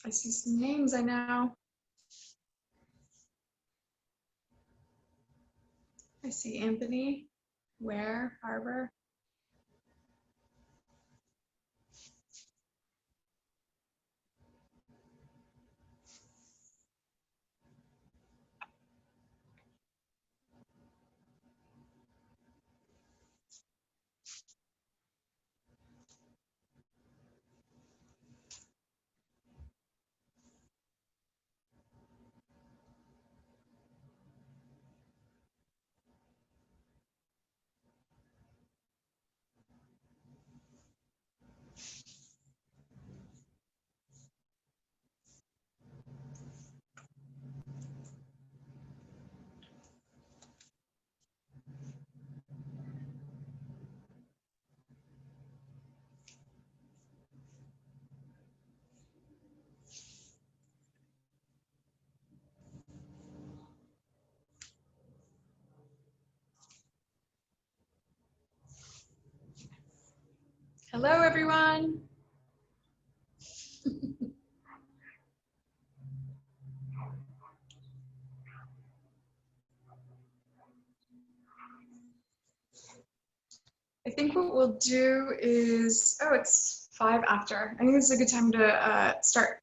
I see some names I know. I see Anthony, Ware, Harbor. Hello, everyone. I think what we'll do is, oh, it's 5 after. I think this is a good time to start.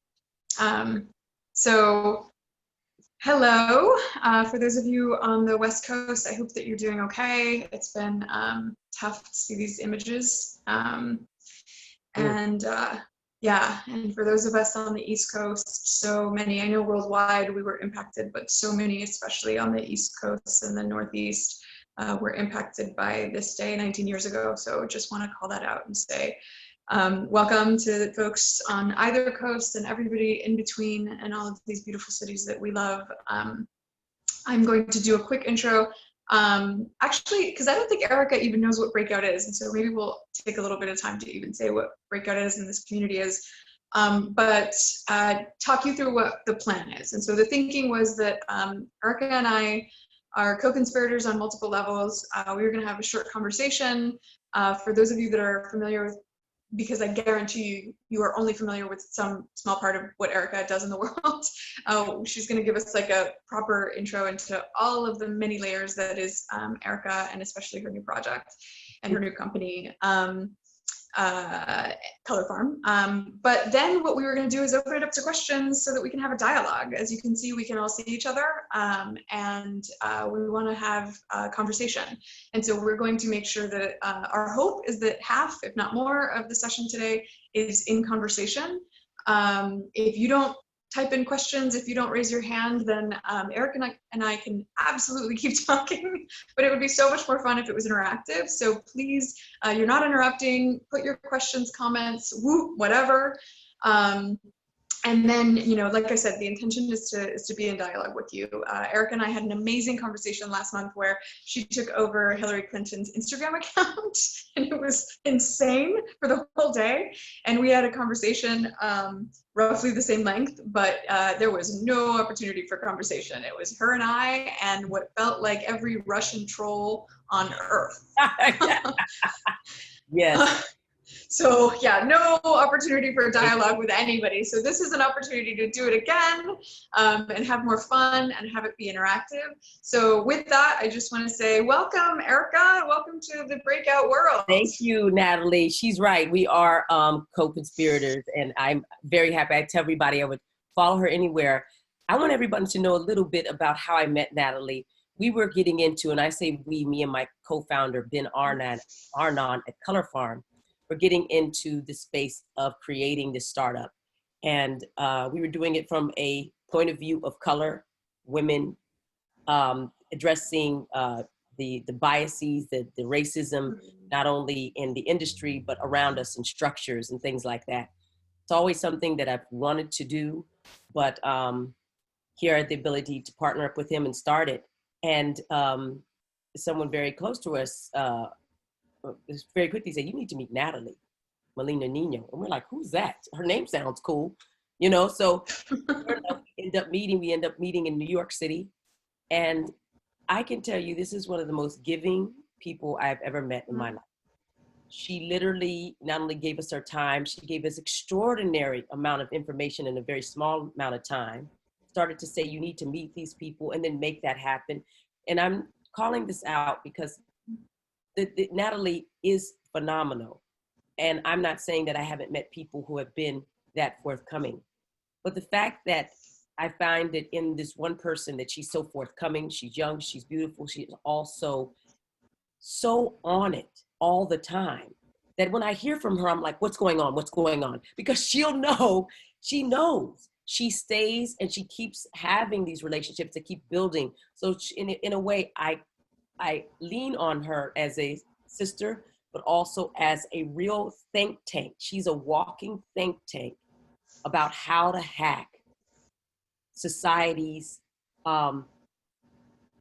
So hello, for those of you on the West Coast, I hope that you're doing okay. It's been tough to see these images. Yeah, and for those of us on the East Coast, so many, I know worldwide we were impacted, but so many, especially on the East Coast and the Northeast, were impacted by this day 19 years ago. So just want to call that out and say welcome to the folks on either coast and everybody in between and all of these beautiful cities that we love. I'm going to do a quick intro. Actually, because I don't think Erika even knows what Breakout is, and so maybe we'll take a little bit of time to even say what Breakout is and this community is, but talk you through what the plan is. And so the thinking was that Erika and I are co-conspirators on multiple levels. We were going to have a short conversation. For those of you that are familiar with, because I guarantee you, you are only familiar with some small part of what Erika does in the world. She's going to give us like a proper intro into all of the many layers that is Erika, and especially her new project and her new company, Color Farm. But then what we were going to do is open it up to questions so that we can have a dialogue. As you can see, we can all see each other, and we want to have a conversation. And so we're going to make sure that our hope is that half, if not more, of the session today is in conversation. If you don't type in questions, if you don't raise your hand, then Eric and I can absolutely keep talking, but it would be so much more fun if it was interactive. So please, you're not interrupting, put your questions, comments, whoop, whatever. And then, you know, like I said, the intention is to be in dialogue with you. Eric and I had an amazing conversation last month where she took over Hillary Clinton's Instagram account, and it was insane for the whole day. And we had a conversation roughly the same length, but there was no opportunity for conversation. It was her and I and what felt like every Russian troll on earth. Yes. So yeah, no opportunity for a dialogue with anybody. So this is an opportunity to do it again and have more fun and have it be interactive. So with that, I just want to say welcome, Erika. Welcome to the Breakout world. Thank you, Natalie. She's right. We are co-conspirators, and I'm very happy. I tell everybody I would follow her anywhere. I want everybody to know a little bit about how I met Natalie. We were getting into, and I say we, me and my co-founder, Ben Arnon at Color Farm, we're getting into the space of creating this startup. And we were doing it from a point of view of color, women, addressing the biases, the racism, not only in the industry, but around us in structures and things like that. It's always something that I've wanted to do, but here I had the ability to partner up with him and start it. And someone very close to us, very quickly said, you need to meet Nathalie Molina Niño. And we're like, who's that? Her name sounds cool, you know? So we end up meeting in New York City. And I can tell you, this is one of the most giving people I've ever met in my life. she literally not only gave us her time, she gave us extraordinary amount of information in a very small amount of time. Started to say, you need to meet these people and then make that happen. And I'm calling this out because Nathalie is phenomenal. And I'm not saying that I haven't met people who have been that forthcoming. But the fact that I find that in this one person that she's so forthcoming, she's young, she's beautiful, she's also so on it all the time, that when I hear from her, I'm like, what's going on? What's going on? Because she'll know, she knows. She stays and she keeps having these relationships to keep building. So in a way, I lean on her as a sister, but also as a real think tank. She's a walking think tank about how to hack society's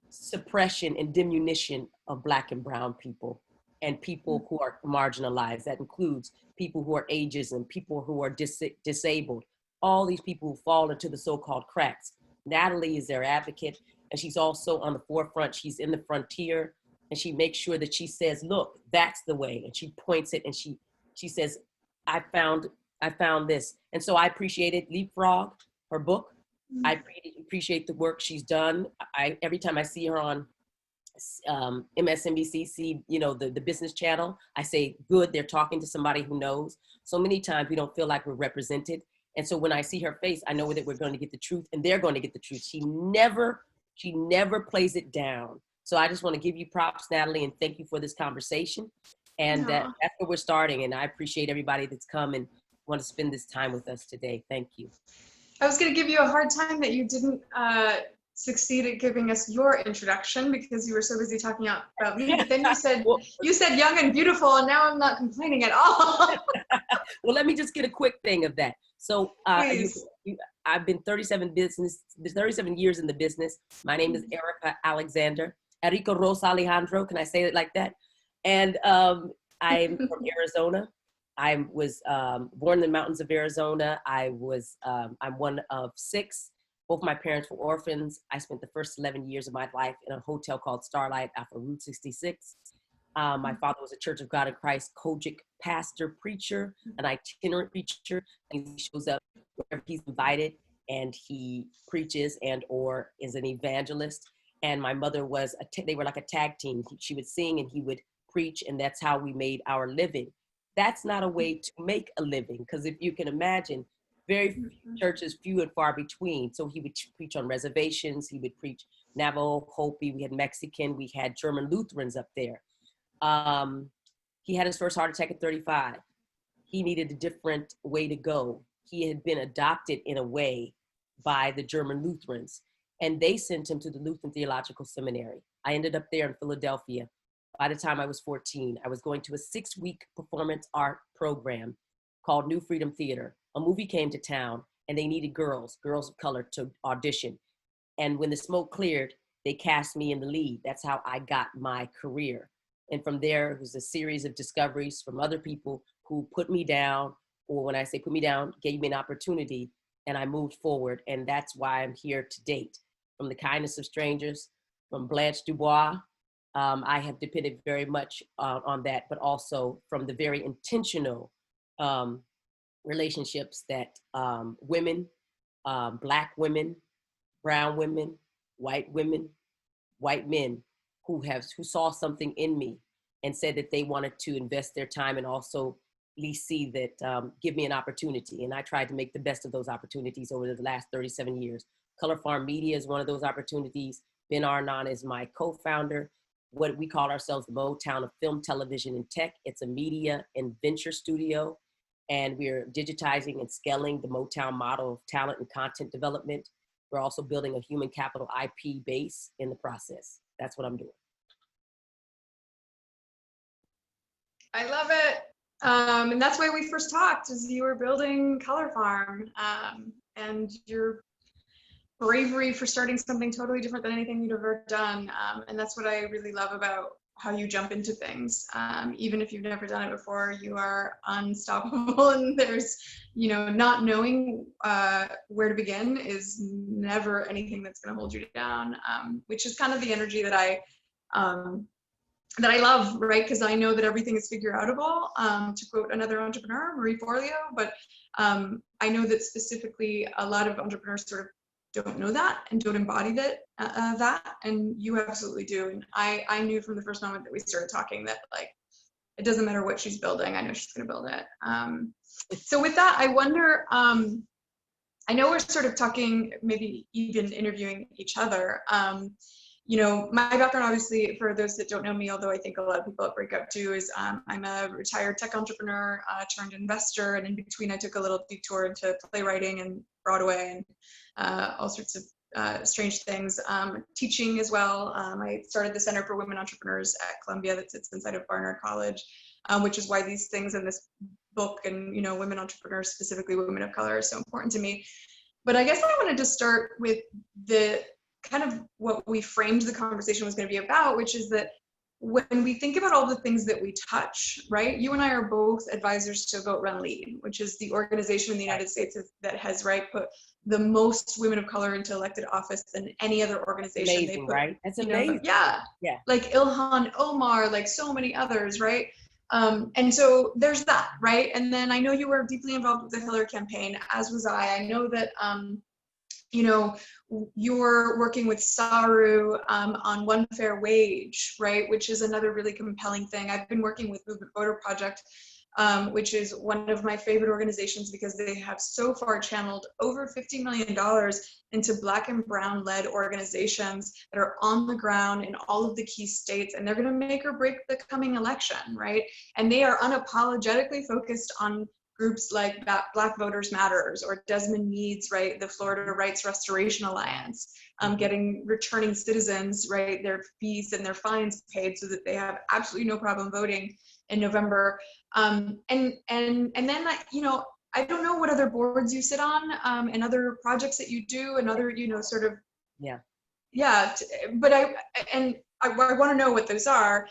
suppression and diminution of Black and brown people and people who are marginalized. That includes people who are ageism, people who are disabled, all these people who fall into the so-called cracks. Nathalie is their advocate, and she's also on the forefront. She's in the frontier, and she makes sure that she says, look, that's the way. And she points it, and she says, I found this. And so I appreciated Leapfrog, her book. I appreciate the work she's done. Every time I see her on MSNBC, you know, the business channel, I say, good, they're talking to somebody who knows. So many times we don't feel like we're represented. And so when I see her face, I know that we're going to get the truth, and they're going to get the truth. She never plays it down. So I just want to give you props, Nathalie, and thank you for this conversation. And that's where we're starting. And I appreciate everybody that's come and want to spend this time with us today. Thank you. I was going to give you a hard time that you didn't succeed at giving us your introduction because you were so busy talking about me. But then you said young and beautiful, and now I'm not complaining at all. Well, let me just get a quick thing of that. So I've been 37 years in the business. My name is Erika Alexander. Erika Rosa Alejandro, can I say it like that? And I'm from Arizona. I was born in the mountains of Arizona. I'm one of 6. Both my parents were orphans. I spent the first 11 years of my life in a hotel called Starlight off of Route 66. My father was a Church of God in Christ Kojic pastor, preacher, an itinerant preacher. And he shows up wherever he's invited, and he preaches and or is an evangelist. And my mother was, they were like a tag team. She would sing and he would preach, and that's how we made our living. That's not a way to make a living, because if you can imagine, very few churches, few and far between. So he would preach on reservations. He would preach Navajo, Hopi. We had Mexican. We had German Lutherans up there. He had his first heart attack at 35. He needed a different way to go. He had been adopted in a way by the German Lutherans, and they sent him to the Lutheran Theological Seminary. I ended up there in Philadelphia. By the time I was 14, I was going to a 6-week performance art program called New Freedom Theater. A movie came to town, and they needed girls of color to audition. And when the smoke cleared, they cast me in the lead. That's how I got my career. And from there, it was a series of discoveries from other people who put me down, or when I say put me down, gave me an opportunity, and I moved forward. And that's why I'm here to date. From the kindness of strangers, from Blanche Dubois, I have depended very much on that, but also from the very intentional relationships that women, Black women, brown women, white men who saw something in me and said that they wanted to invest their time and also at least see that, give me an opportunity. And I tried to make the best of those opportunities over the last 37 years. Color Farm Media is one of those opportunities. Ben Arnon is my co-founder. What we call ourselves the Motown of Film, Television, and Tech. It's a media and venture studio, and we're digitizing and scaling the Motown model of talent and content development. We're also building a human capital IP base in the process. That's what I'm doing. I love it. And that's why we first talked, is you were building Color Farm, and your bravery for starting something totally different than anything you'd ever done. And that's what I really love about how you jump into things. Even if you've never done it before, you are unstoppable. And there's, not knowing where to begin is never anything that's going to hold you down, which is kind of the energy that I that I love, right? Because I know that everything is figure outable, to quote another entrepreneur, Marie Forleo. But I know that specifically a lot of entrepreneurs sort of don't know that and don't embody that, and you absolutely do. And I knew from the first moment that we started talking that, like, it doesn't matter what she's building, I know she's going to build it. So with that, I wonder, I know we're sort of talking, maybe even interviewing each other. You know, my background, obviously, for those that don't know me, although I think a lot of people at Breakout do, is I'm a retired tech entrepreneur turned investor, and in between I took a little detour into playwriting and Broadway and all sorts of strange things. Teaching as well. I started the Center for Women Entrepreneurs at Columbia that sits inside of Barnard College, which is why these things in this book and, you know, women entrepreneurs, specifically women of color, are so important to me. But I guess I wanted to start with the kind of what we framed the conversation was going to be about, which is that when we think about all the things that we touch, right? You and I are both advisors to Vote, Run, Lead, which is the organization in the United States that has, right, put the most women of color into elected office than any other organization. Amazing, they put, right? That's amazing. Yeah. Like Ilhan Omar, like so many others, right? And so there's that, right? And then I know you were deeply involved with the Hillary campaign, as was I. I know that, you know, you're working with Saru on One Fair Wage, right? Which is another really compelling thing. I've been working with Movement Voter Project, which is one of my favorite organizations because they have so far channeled over $50 million into Black and Brown led organizations that are on the ground in all of the key states, and they're going to make or break the coming election, right? And they are unapologetically focused on groups like Black Voters Matters or Desmond Meade's, right, the Florida Rights Restoration Alliance, getting returning citizens, right, their fees and their fines paid so that they have absolutely no problem voting in November. And then, you know, I don't know what other boards you sit on and other projects that you do and other, you know, sort of, but I want to know what those are.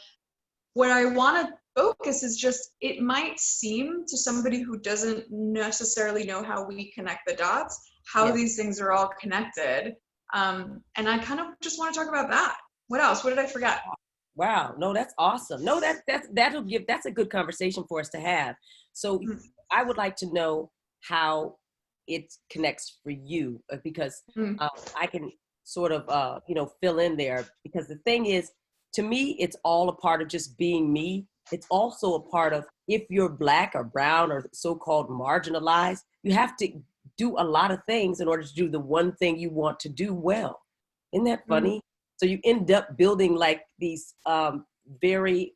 What I want to focus is just, it might seem to somebody who doesn't necessarily know how we connect the dots, how these things are all connected. And I kind of just want to talk about that. What else? What did I forget? Wow, no, that's awesome. No, that's a good conversation for us to have. So I would like to know how it connects for you, because I can sort of, you know, fill in there, because the thing is, to me, it's all a part of just being me. It's also a part of, if you're Black or brown or so-called marginalized, you have to do a lot of things in order to do the one thing you want to do well. Isn't that funny? So you end up building like these very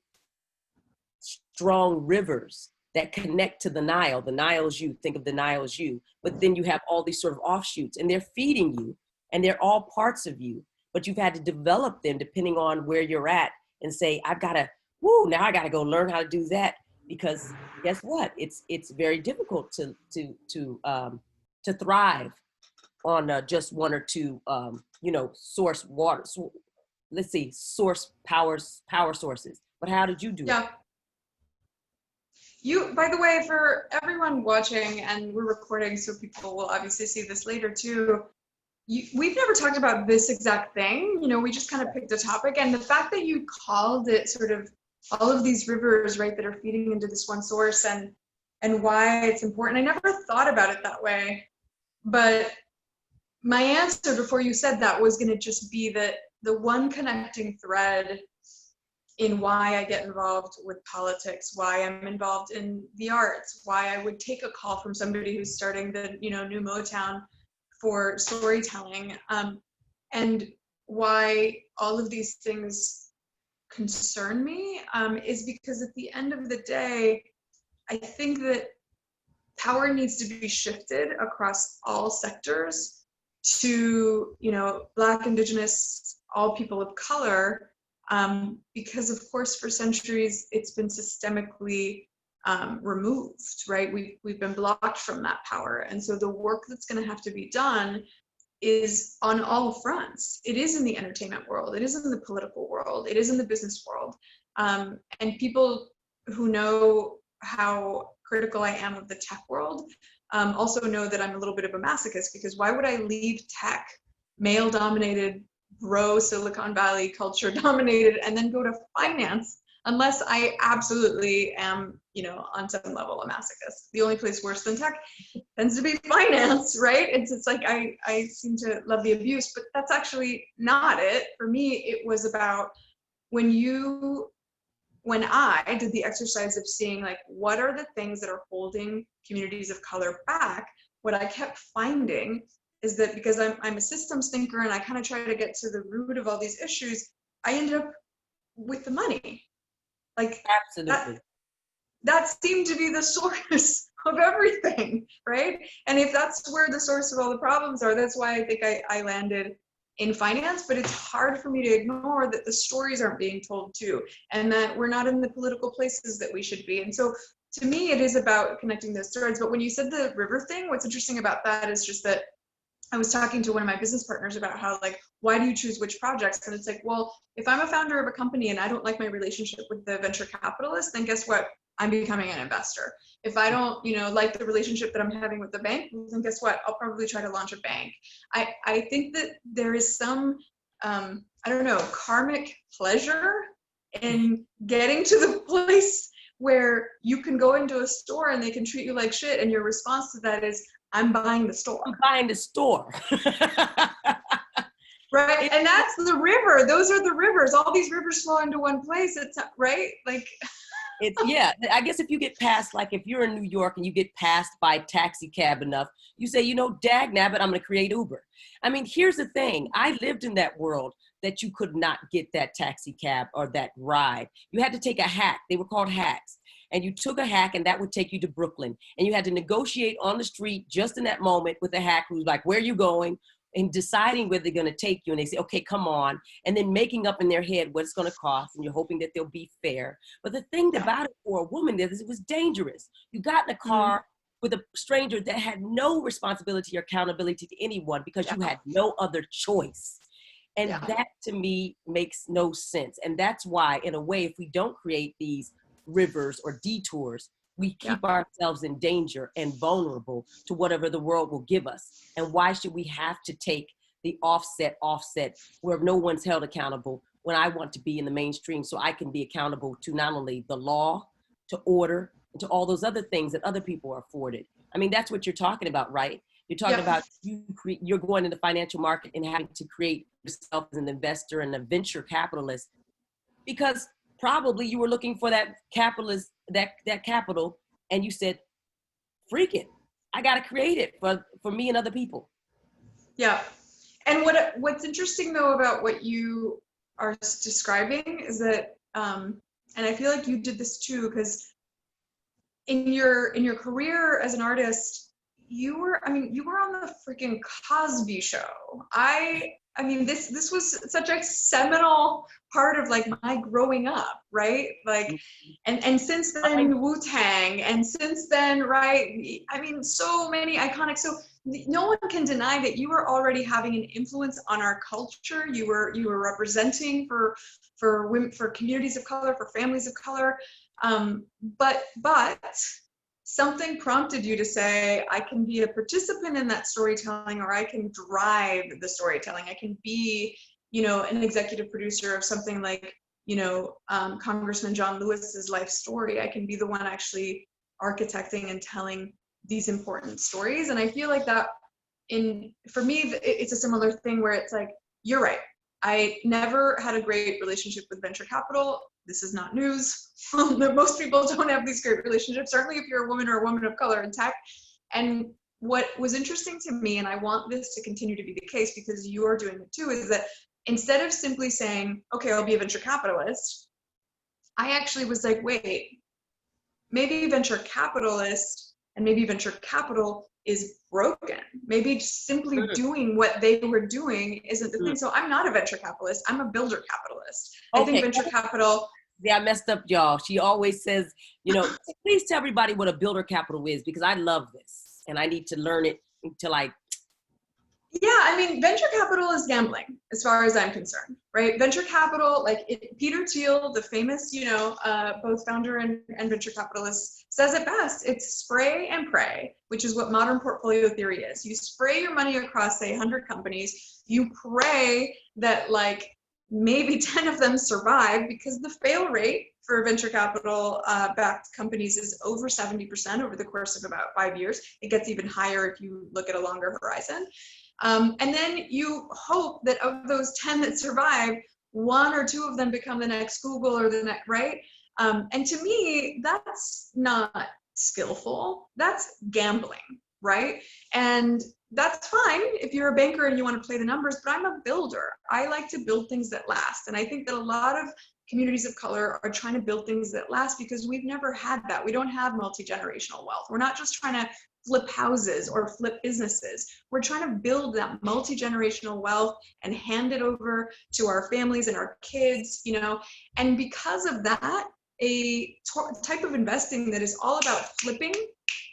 strong rivers that connect to the Nile. The Nile is you, think of the Nile as you, but then you have all these sort of offshoots, and they're feeding you, and they're all parts of you, but you've had to develop them depending on where you're at and say, I've got to, now I got to go learn how to do that, because guess what? It's very difficult to thrive on just one or two, you know, source water. So, let's see, source power sources. But how did you do it? You, by the way, for everyone watching, and we're recording, so people will obviously see this later too. We've never talked about this exact thing. You know, we just kind of picked a topic, and the fact that you called it sort of all of these rivers, right, that are feeding into this one source, and why it's important. I never thought about it that way, but my answer before you said that was going to just be that the one connecting thread in why I get involved with politics, why I'm involved in the arts, why I would take a call from somebody who's starting the, you know, new Motown for storytelling, and why all of these things concern me, is because at the end of the day, I think that power needs to be shifted across all sectors to, you know, Black, Indigenous, all people of color, because of course for centuries it's been systemically removed, right? We've been blocked from that power, and so the work that's going to have to be done is on all fronts. It is in the entertainment world, it is in the political world, it is in the business world, and people who know how critical I am of the tech world also know that I'm a little bit of a masochist, because why would I leave tech, male-dominated, grow Silicon Valley culture dominated and then go to finance unless I absolutely am, on some level a masochist. The only place worse than tech tends to be finance, right? It's like I seem to love the abuse, but that's actually not it. For me, it was about when I did the exercise of seeing like, what are the things that are holding communities of color back? What I kept finding is that because I'm a systems thinker and I kind of try to get to the root of all these issues, I ended up with the money. Like Absolutely. that seemed to be the source of everything, right? And if that's where the source of all the problems are, that's why I think I landed in finance. But it's hard for me to ignore that the stories aren't being told too, and that we're not in the political places that we should be. And so to me, it is about connecting those threads. But when you said the river thing, what's interesting about that is just that I was talking to one of my business partners about how, like, why do you choose which projects? And it's like, well, if I'm a founder of a company and I don't like my relationship with the venture capitalist, then guess what? I'm becoming an investor. If I don't, like the relationship that I'm having with the bank, then guess what? I'll probably try to launch a bank. I think that there is some, karmic pleasure in getting to the place where you can go into a store and they can treat you like shit, and your response to that is, I'm buying the store. I'm buying the store. Right. And that's the river. Those are the rivers. All these rivers flow into one place. It's right. Like yeah, I guess if you get past, like if you're in New York and you get passed by taxi cab enough, you say, dag nabbit, I'm going to create Uber. I mean, here's the thing. I lived in that world that you could not get that taxi cab or that ride. You had to take a hack. They were called hacks. And you took a hack and that would take you to Brooklyn. And you had to negotiate on the street just in that moment with the hack who's like, where are you going? And deciding where they're going to take you. And they say, okay, come on. And then making up in their head what it's going to cost. And you're hoping that they'll be fair. But the thing about it for a woman is it was dangerous. You got in a car with a stranger that had no responsibility or accountability to anyone because you had no other choice. And that to me makes no sense. And that's why, in a way, if we don't create these rivers or detours, we keep ourselves in danger and vulnerable to whatever the world will give us. And why should we have to take the offset where no one's held accountable when I want to be in the mainstream so I can be accountable to not only the law, to order, and to all those other things that other people are afforded. I mean, that's what you're talking about, right? You're talking about you're going into the financial market and having to create yourself as an investor and a venture capitalist because probably you were looking for that capitalist, that capital, and you said, freak it. I got to create it for me and other people. Yeah. And what's interesting though about what you are describing is that, and I feel like you did this too, because in your career as an artist, you were on the freaking Cosby Show. I mean, this was such a seminal part of like my growing up, right? Like, and since then Wutang, and since then, right? I mean, so many iconic. So no one can deny that you were already having an influence on our culture. You were representing for women, for communities of color, for families of color. But something prompted you to say, I can be a participant in that storytelling, or I can drive the storytelling. I can be, an executive producer of something like, Congressman John Lewis's life story. I can be the one actually architecting and telling these important stories. And I feel like that for me, it's a similar thing where it's like, you're right. I never had a great relationship with venture capital. This is not news. Most people don't have these great relationships, certainly if you're a woman or a woman of color in tech. And what was interesting to me, and I want this to continue to be the case because you are doing it too, is that instead of simply saying, okay, I'll be a venture capitalist, I actually was like, wait, maybe venture capitalist and maybe venture capital is broken. Maybe simply doing what they were doing isn't the thing. So I'm not a venture capitalist. I'm a builder capitalist. Okay. I think venture capital. Yeah, I messed up, y'all. She always says, please tell everybody what a builder capital is because I love this and I need to learn it until Yeah, I mean, venture capital is gambling, as far as I'm concerned, right? Venture capital, Peter Thiel, the famous, both founder and venture capitalist, says it best. It's spray and pray, which is what modern portfolio theory is. You spray your money across, say, 100 companies. You pray that maybe 10 of them survive, because the fail rate for venture capital backed companies is over 70% over the course of about 5 years. It gets even higher if you look at a longer horizon. And then you hope that of those 10 that survive, 1 or 2 of them become the next Google or the next, right? And to me, that's not skillful. That's gambling, right? And that's fine if you're a banker and you want to play the numbers, but I'm a builder. I like to build things that last. And I think that a lot of communities of color are trying to build things that last because we've never had that. We don't have multi-generational wealth. We're not just trying to flip houses or flip businesses. We're trying to build that multi-generational wealth and hand it over to our families and our kids, and because of that, a type of investing that is all about flipping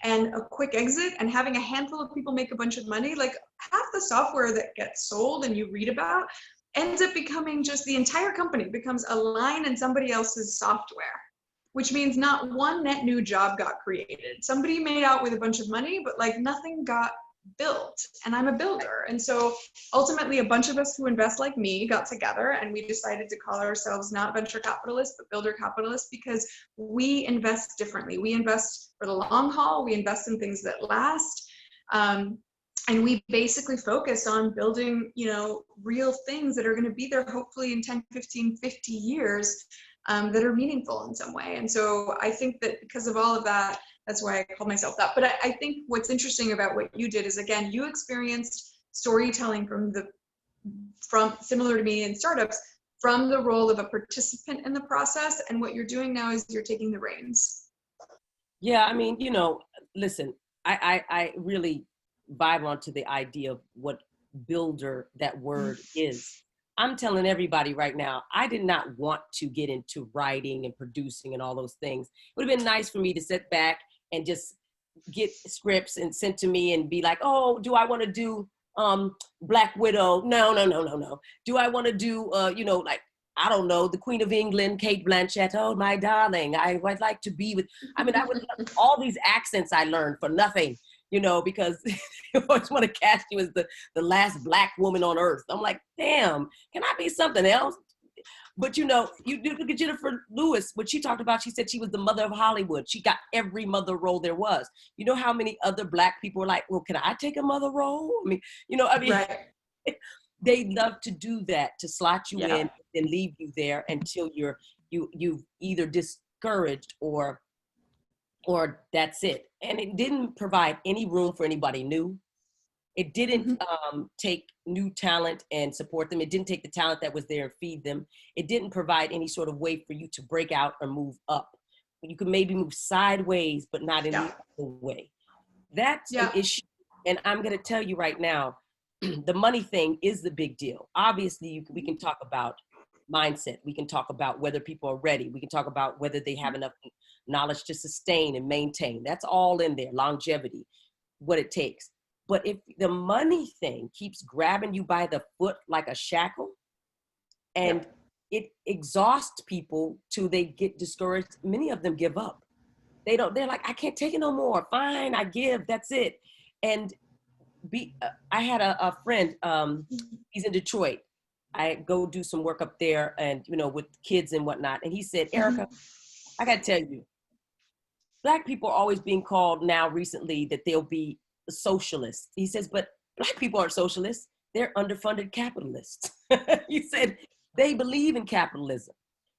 and a quick exit and having a handful of people make a bunch of money, like half the software that gets sold and you read about ends up becoming just the entire company becomes a line in somebody else's software, which means not one net new job got created. Somebody made out with a bunch of money, but nothing got built. And I'm a builder. And so ultimately a bunch of us who invest like me got together and we decided to call ourselves not venture capitalists, but builder capitalists, because we invest differently. We invest for the long haul. We invest in things that last. And we basically focus on building, real things that are going to be there hopefully in 10, 15, 50 years. That are meaningful in some way. And so I think that because of all of that, that's why I called myself that. But I think what's interesting about what you did is, again, you experienced storytelling from similar to me in startups, from the role of a participant in the process. And what you're doing now is you're taking the reins. Yeah, I mean, listen, I really vibe onto the idea of what builder that word is. I'm telling everybody right now, I did not want to get into writing and producing and all those things. It would have been nice for me to sit back and just get scripts and sent to me and be like, oh, do I want to do Black Widow? No. Do I want to do, I don't know, the Queen of England, Kate Blanchett? Oh, my darling, I'd like to be with, I would love all these accents I learned for nothing. Because you always want to cast you as the last Black woman on earth. I'm like, damn, can I be something else? But you look at Jennifer Lewis, what she talked about, she said she was the mother of Hollywood. She got every mother role there was. You know how many other Black people were like, well, can I take a mother role? Right. They love to do that, to slot you Yeah. in and leave you there until you've either discouraged or that's it. And it didn't provide any room for anybody new. It didn't take new talent and support them. It didn't take the talent that was there and feed them. It didn't provide any sort of way for you to break out or move up. You could maybe move sideways, but not in the other way. That's an issue. And I'm going to tell you right now, the money thing is the big deal. Obviously, we can talk about mindset. We can talk about whether people are ready. We can talk about whether they have enough knowledge to sustain and maintain. That's all in there. Longevity, what it takes. But if the money thing keeps grabbing you by the foot like a shackle, and it exhausts people till they get discouraged, many of them give up. They're like, I can't take it no more. Fine, I give, that's it. And I had a friend, he's in Detroit. I go do some work up there and, with kids and whatnot. And he said, Erika, I got to tell you, Black people are always being called now recently that they'll be socialists. He says, but Black people aren't socialists. They're underfunded capitalists. He said, they believe in capitalism.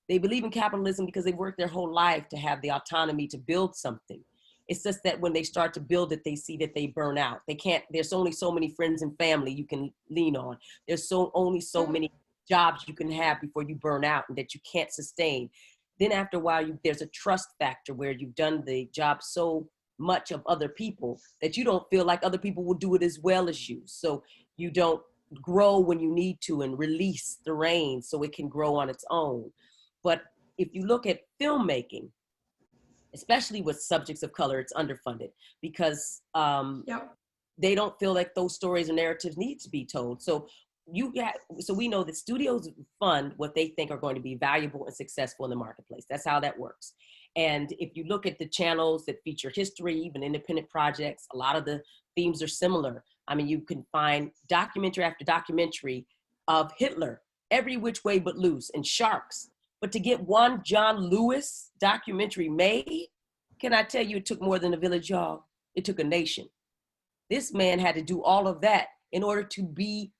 They believe in capitalism because they've worked their whole life to have the autonomy to build something. It's just that when they start to build it, they see that they burn out. They can't, there's only so many friends and family you can lean on. There's only so many jobs you can have before you burn out and that you can't sustain. Then after a while, there's a trust factor where you've done the job so much of other people that you don't feel like other people will do it as well as you. So you don't grow when you need to and release the reins so it can grow on its own. But if you look at filmmaking, especially with subjects of color, it's underfunded because they don't feel like those stories or narratives need to be told. So so we know that studios fund what they think are going to be valuable and successful in the marketplace. That's how that works. And if you look at the channels that feature history, even independent projects, a lot of the themes are similar. I mean, you can find documentary after documentary of Hitler, every which way but loose, and sharks. But to get one John Lewis documentary made, can I tell you, it took more than a village, y'all. It took a nation. This man had to do all of that in order to be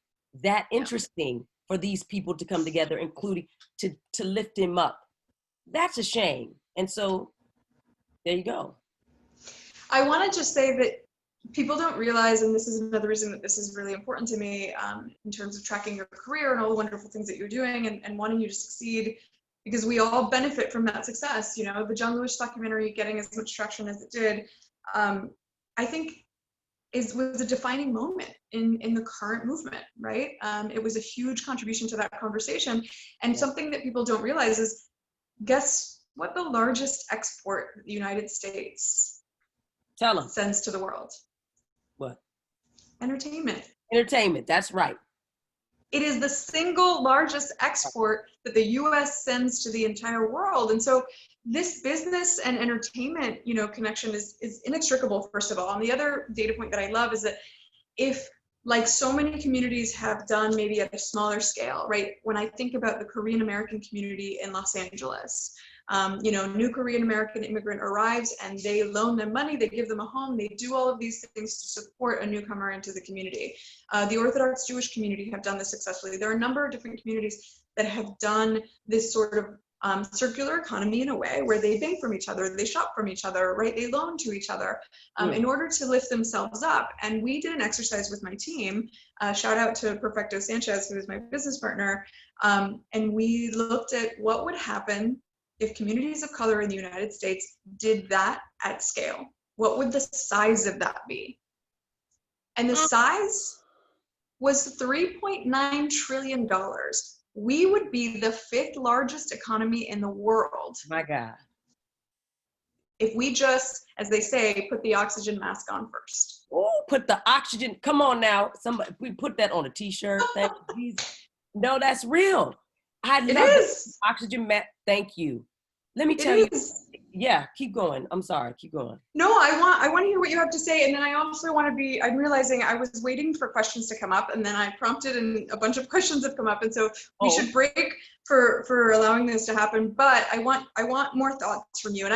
that interesting for these people to come together, including to lift him up. That's a shame. And so there you go. I want to just say that people don't realize, and this is another reason that this is really important to me in terms of tracking your career and all the wonderful things that you're doing and wanting you to succeed, because we all benefit from that success. You know, the John Lewis documentary getting as much traction as it did, I think was a defining moment in the current movement, right? It was a huge contribution to that conversation. And something that people don't realize is, guess what the largest export the United States sends to the world? What? Entertainment. Entertainment, that's right. It is the single largest export that the US sends to the entire world. And so this business and entertainment, you know, connection is inextricable, first of all. And the other data point that I love is that if, like so many communities have done maybe at a smaller scale, right? When I think about the Korean American community in Los Angeles, you know, new Korean American immigrant arrives and they loan them money, they give them a home, they do all of these things to support a newcomer into the community. The Orthodox Jewish community have done this successfully. There are a number of different communities that have done this sort of circular economy in a way where they bank from each other, they shop from each other, right? They loan to each other in order to lift themselves up. And we did an exercise with my team, shout out to Perfecto Sanchez, who is my business partner. And we looked at what would happen if communities of color in the United States did that at scale. What would the size of that be? And the size was $3.9 trillion. We would be the 5th largest economy in the world. My God. If we just, as they say, put the oxygen mask on first. Oh, put the oxygen, come on now. Somebody, we put that on a t-shirt. Thank you. No, that's real. I love this. Oxygen mask. Thank you. Let me tell you. Yeah, keep going. I'm sorry, keep going. No, I want to hear what you have to say. And then I also want to be, I'm realizing I was waiting for questions to come up and then I prompted and a bunch of questions have come up. And so we should break for allowing this to happen. But I want more thoughts from you. And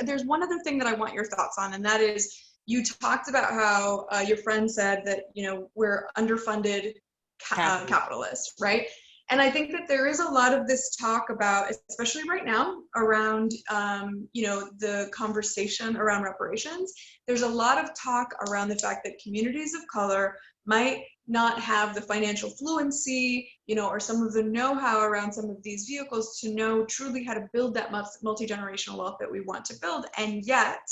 there's one other thing that I want your thoughts on, and that is you talked about how your friend said that, you know, we're underfunded capitalists, right? And I think that there is a lot of this talk about, especially right now, around, you know, the conversation around reparations. There's a lot of talk around the fact that communities of color might not have the financial fluency, you know, or some of the know-how around some of these vehicles to know truly how to build that multi-generational wealth that we want to build. And yet,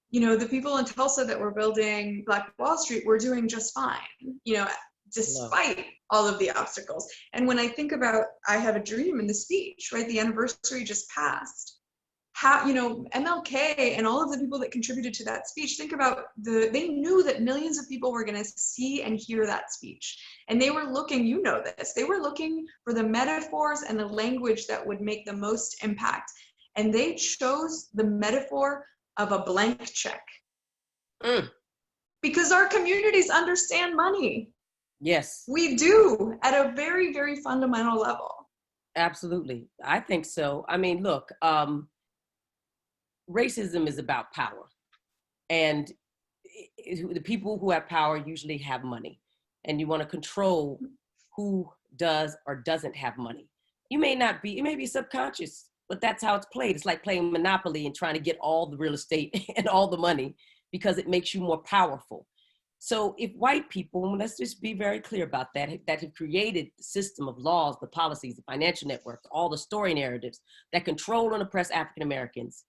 you know, the people in Tulsa that were building Black Wall Street were doing just fine, you know, despite all of the obstacles. And when I think about I Have a Dream in the speech, right, the anniversary just passed, how, you know, MLK and all of the people that contributed to that speech, think about they knew that millions of people were going to see and hear that speech. And they were looking, you know this, they were looking for the metaphors and the language that would make the most impact. And they chose the metaphor of a blank check. Because our communities understand money. Yes. We do, at a very, very fundamental level. Absolutely. I think so. I mean, look, racism is about power. And the people who have power usually have money. And you want to control who does or doesn't have money. You may not be, it may be subconscious, but that's how it's played. It's like playing Monopoly and trying to get all the real estate and all the money because it makes you more powerful. So if white people, let's just be very clear about that have created the system of laws, the policies, the financial networks, all the story narratives that control and oppress African Americans,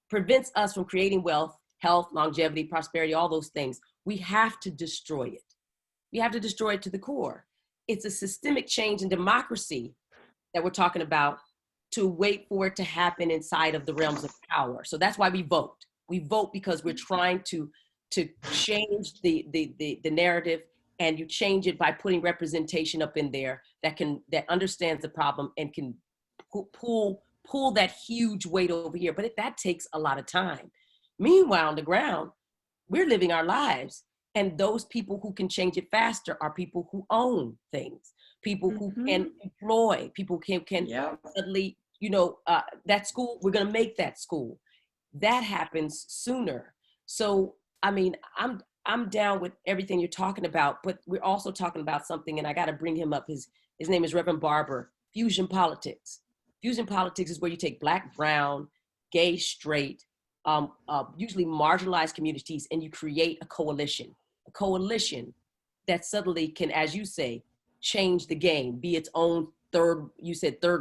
prevents us from creating wealth, health, longevity, prosperity, all those things, we have to destroy it. We have to destroy it to the core. It's a systemic change in democracy that we're talking about to wait for it to happen inside of the realms of power. So that's why we vote. We vote because we're trying to to change the narrative, and you change it by putting representation up in there that understands the problem and can pull that huge weight over here. But that takes a lot of time. Meanwhile, on the ground, we're living our lives. And those people who can change it faster are people who own things, people who can employ, people can suddenly, that school, we're going to make that school. That happens sooner. So, I mean, I'm down with everything you're talking about, but we're also talking about something, and I got to bring him up. His name is Reverend Barber. Fusion politics. Fusion politics is where you take Black, brown, gay, straight, usually marginalized communities, and you create a coalition that suddenly can, as you say, change the game, be its own third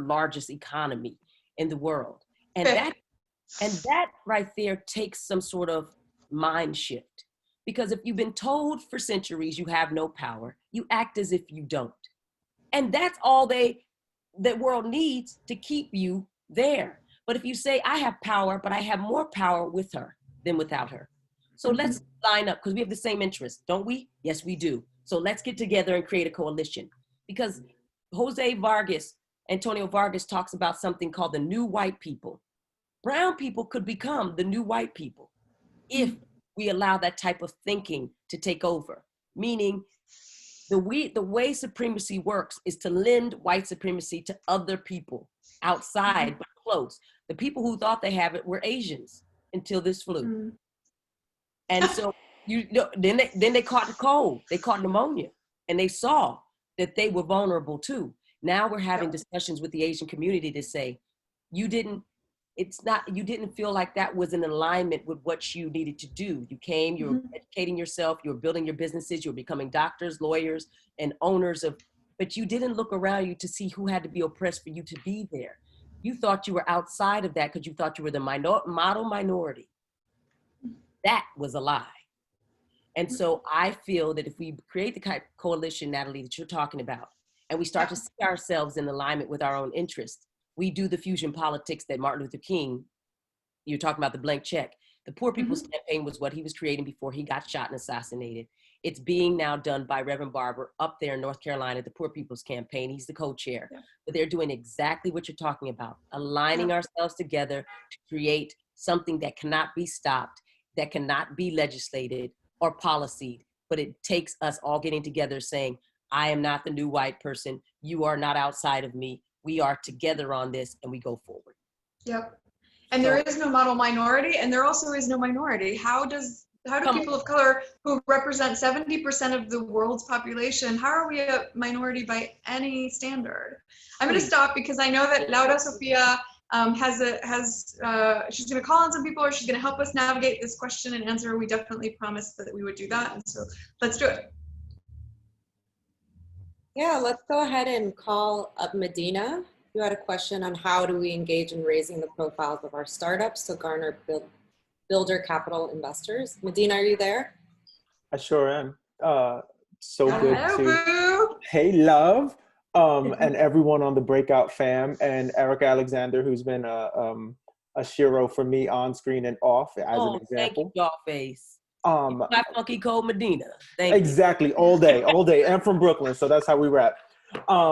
largest economy in the world. And that right there takes some sort of mind shift. Because if you've been told for centuries you have no power, you act as if you don't. And that's all the world needs to keep you there. But if you say, I have power, but I have more power with her than without her. So let's line up, because we have the same interests, don't we? Yes, we do. So let's get together and create a coalition. Because Antonio Vargas talks about something called the new white people. Brown people could become the new white people if we allow that type of thinking to take over. Meaning, the way supremacy works is to lend white supremacy to other people outside, but close. The people who thought they have it were Asians until this flu. And so then they caught the cold, they caught pneumonia, and they saw that they were vulnerable too. Now we're having discussions with the Asian community to say, you didn't feel like that was in alignment with what you needed to do. You came, you were educating yourself, you were building your businesses, you were becoming doctors, lawyers, and owners but you didn't look around you to see who had to be oppressed for you to be there. You thought you were outside of that because you thought you were the model minority. That was a lie. And so I feel that if we create the kind of coalition, Nathalie, that you're talking about, and we start to see ourselves in alignment with our own interests, we do the fusion politics that Martin Luther King, you're talking about the blank check. The Poor People's Campaign was what he was creating before he got shot and assassinated. It's being now done by Reverend Barber up there in North Carolina, the Poor People's Campaign. He's the co-chair. But they're doing exactly what you're talking about, aligning ourselves together to create something that cannot be stopped, that cannot be legislated or policied, but it takes us all getting together saying, I am not the new white person. You are not outside of me. We are together on this, and we go forward. Yep. And there is no model minority, and there also is no minority. How do people of color who represent 70% of the world's population, how are we a minority by any standard? I'm going to stop because I know that Laura Sofia she's going to call on some people, or she's going to help us navigate this question and answer. We definitely promised that we would do that, and so let's do it. Yeah, let's go ahead and call up Medina. You had a question on how do we engage in raising the profiles of our startups to garner builder capital investors. Medina, are you there? I sure am. So good Hello, to, hey love, and everyone on the Breakout fam, and Erika Alexander, who's been a shiro for me on screen and off as an example. Thank you, Dollface. My funky cold Medina. Thank exactly, you. all day. I'm from Brooklyn, so that's how we rap.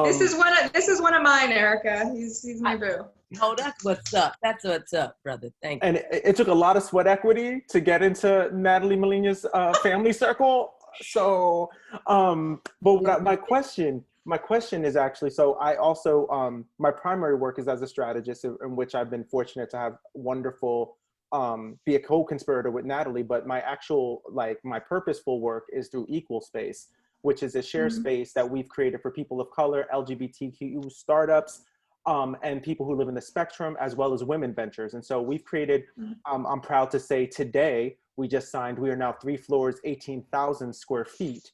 This is one of mine, Erika. He's my boo. Oh, that's what's up. That's what's up, brother. Thank you. And it took a lot of sweat equity to get into Nathalie Molina's family circle. So, but my question is actually, so I also, my primary work is as a strategist, in which I've been fortunate to have wonderful, be a co-conspirator with Nathalie, but my actual, my purposeful work is through Equal Space, which is a shared space that we've created for people of color, LGBTQ startups, and people who live in the spectrum, as well as women ventures. And so we've created, I'm proud to say today, we just signed, we are now 3 floors, 18,000 square feet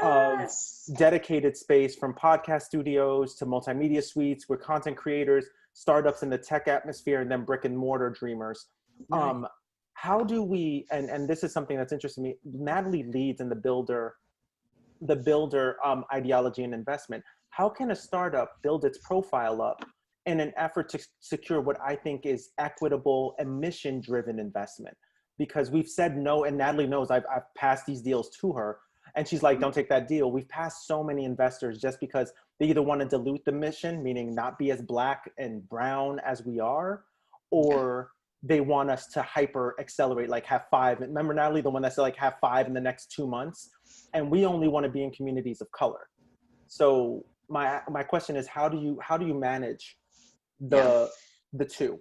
of dedicated space, from podcast studios to multimedia suites. We're content creators, startups in the tech atmosphere, and then brick and mortar dreamers. Nice. How do we, and this is something that's interesting to me, Nathalie leads in the builder ideology and investment. How can a startup build its profile up in an effort to secure what I think is equitable and mission-driven investment? because we've said no, and Natalie knows I've passed these deals to her, and she's like, don't take that deal. We've passed so many investors just because they either want to dilute the mission, meaning not be as black and brown as we are, or they want us to hyper accelerate, like have 5. Remember, Natalie, the one that said like have 5 in the next 2 months, and we only want to be in communities of color. So my question is, how do you manage the two?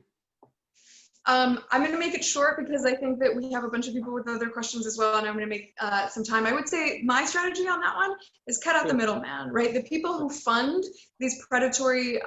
I'm going to make it short because I think that we have a bunch of people with other questions as well, and I'm going to make some time. I would say my strategy on that one is cut out the middleman, right? The people who fund these predatory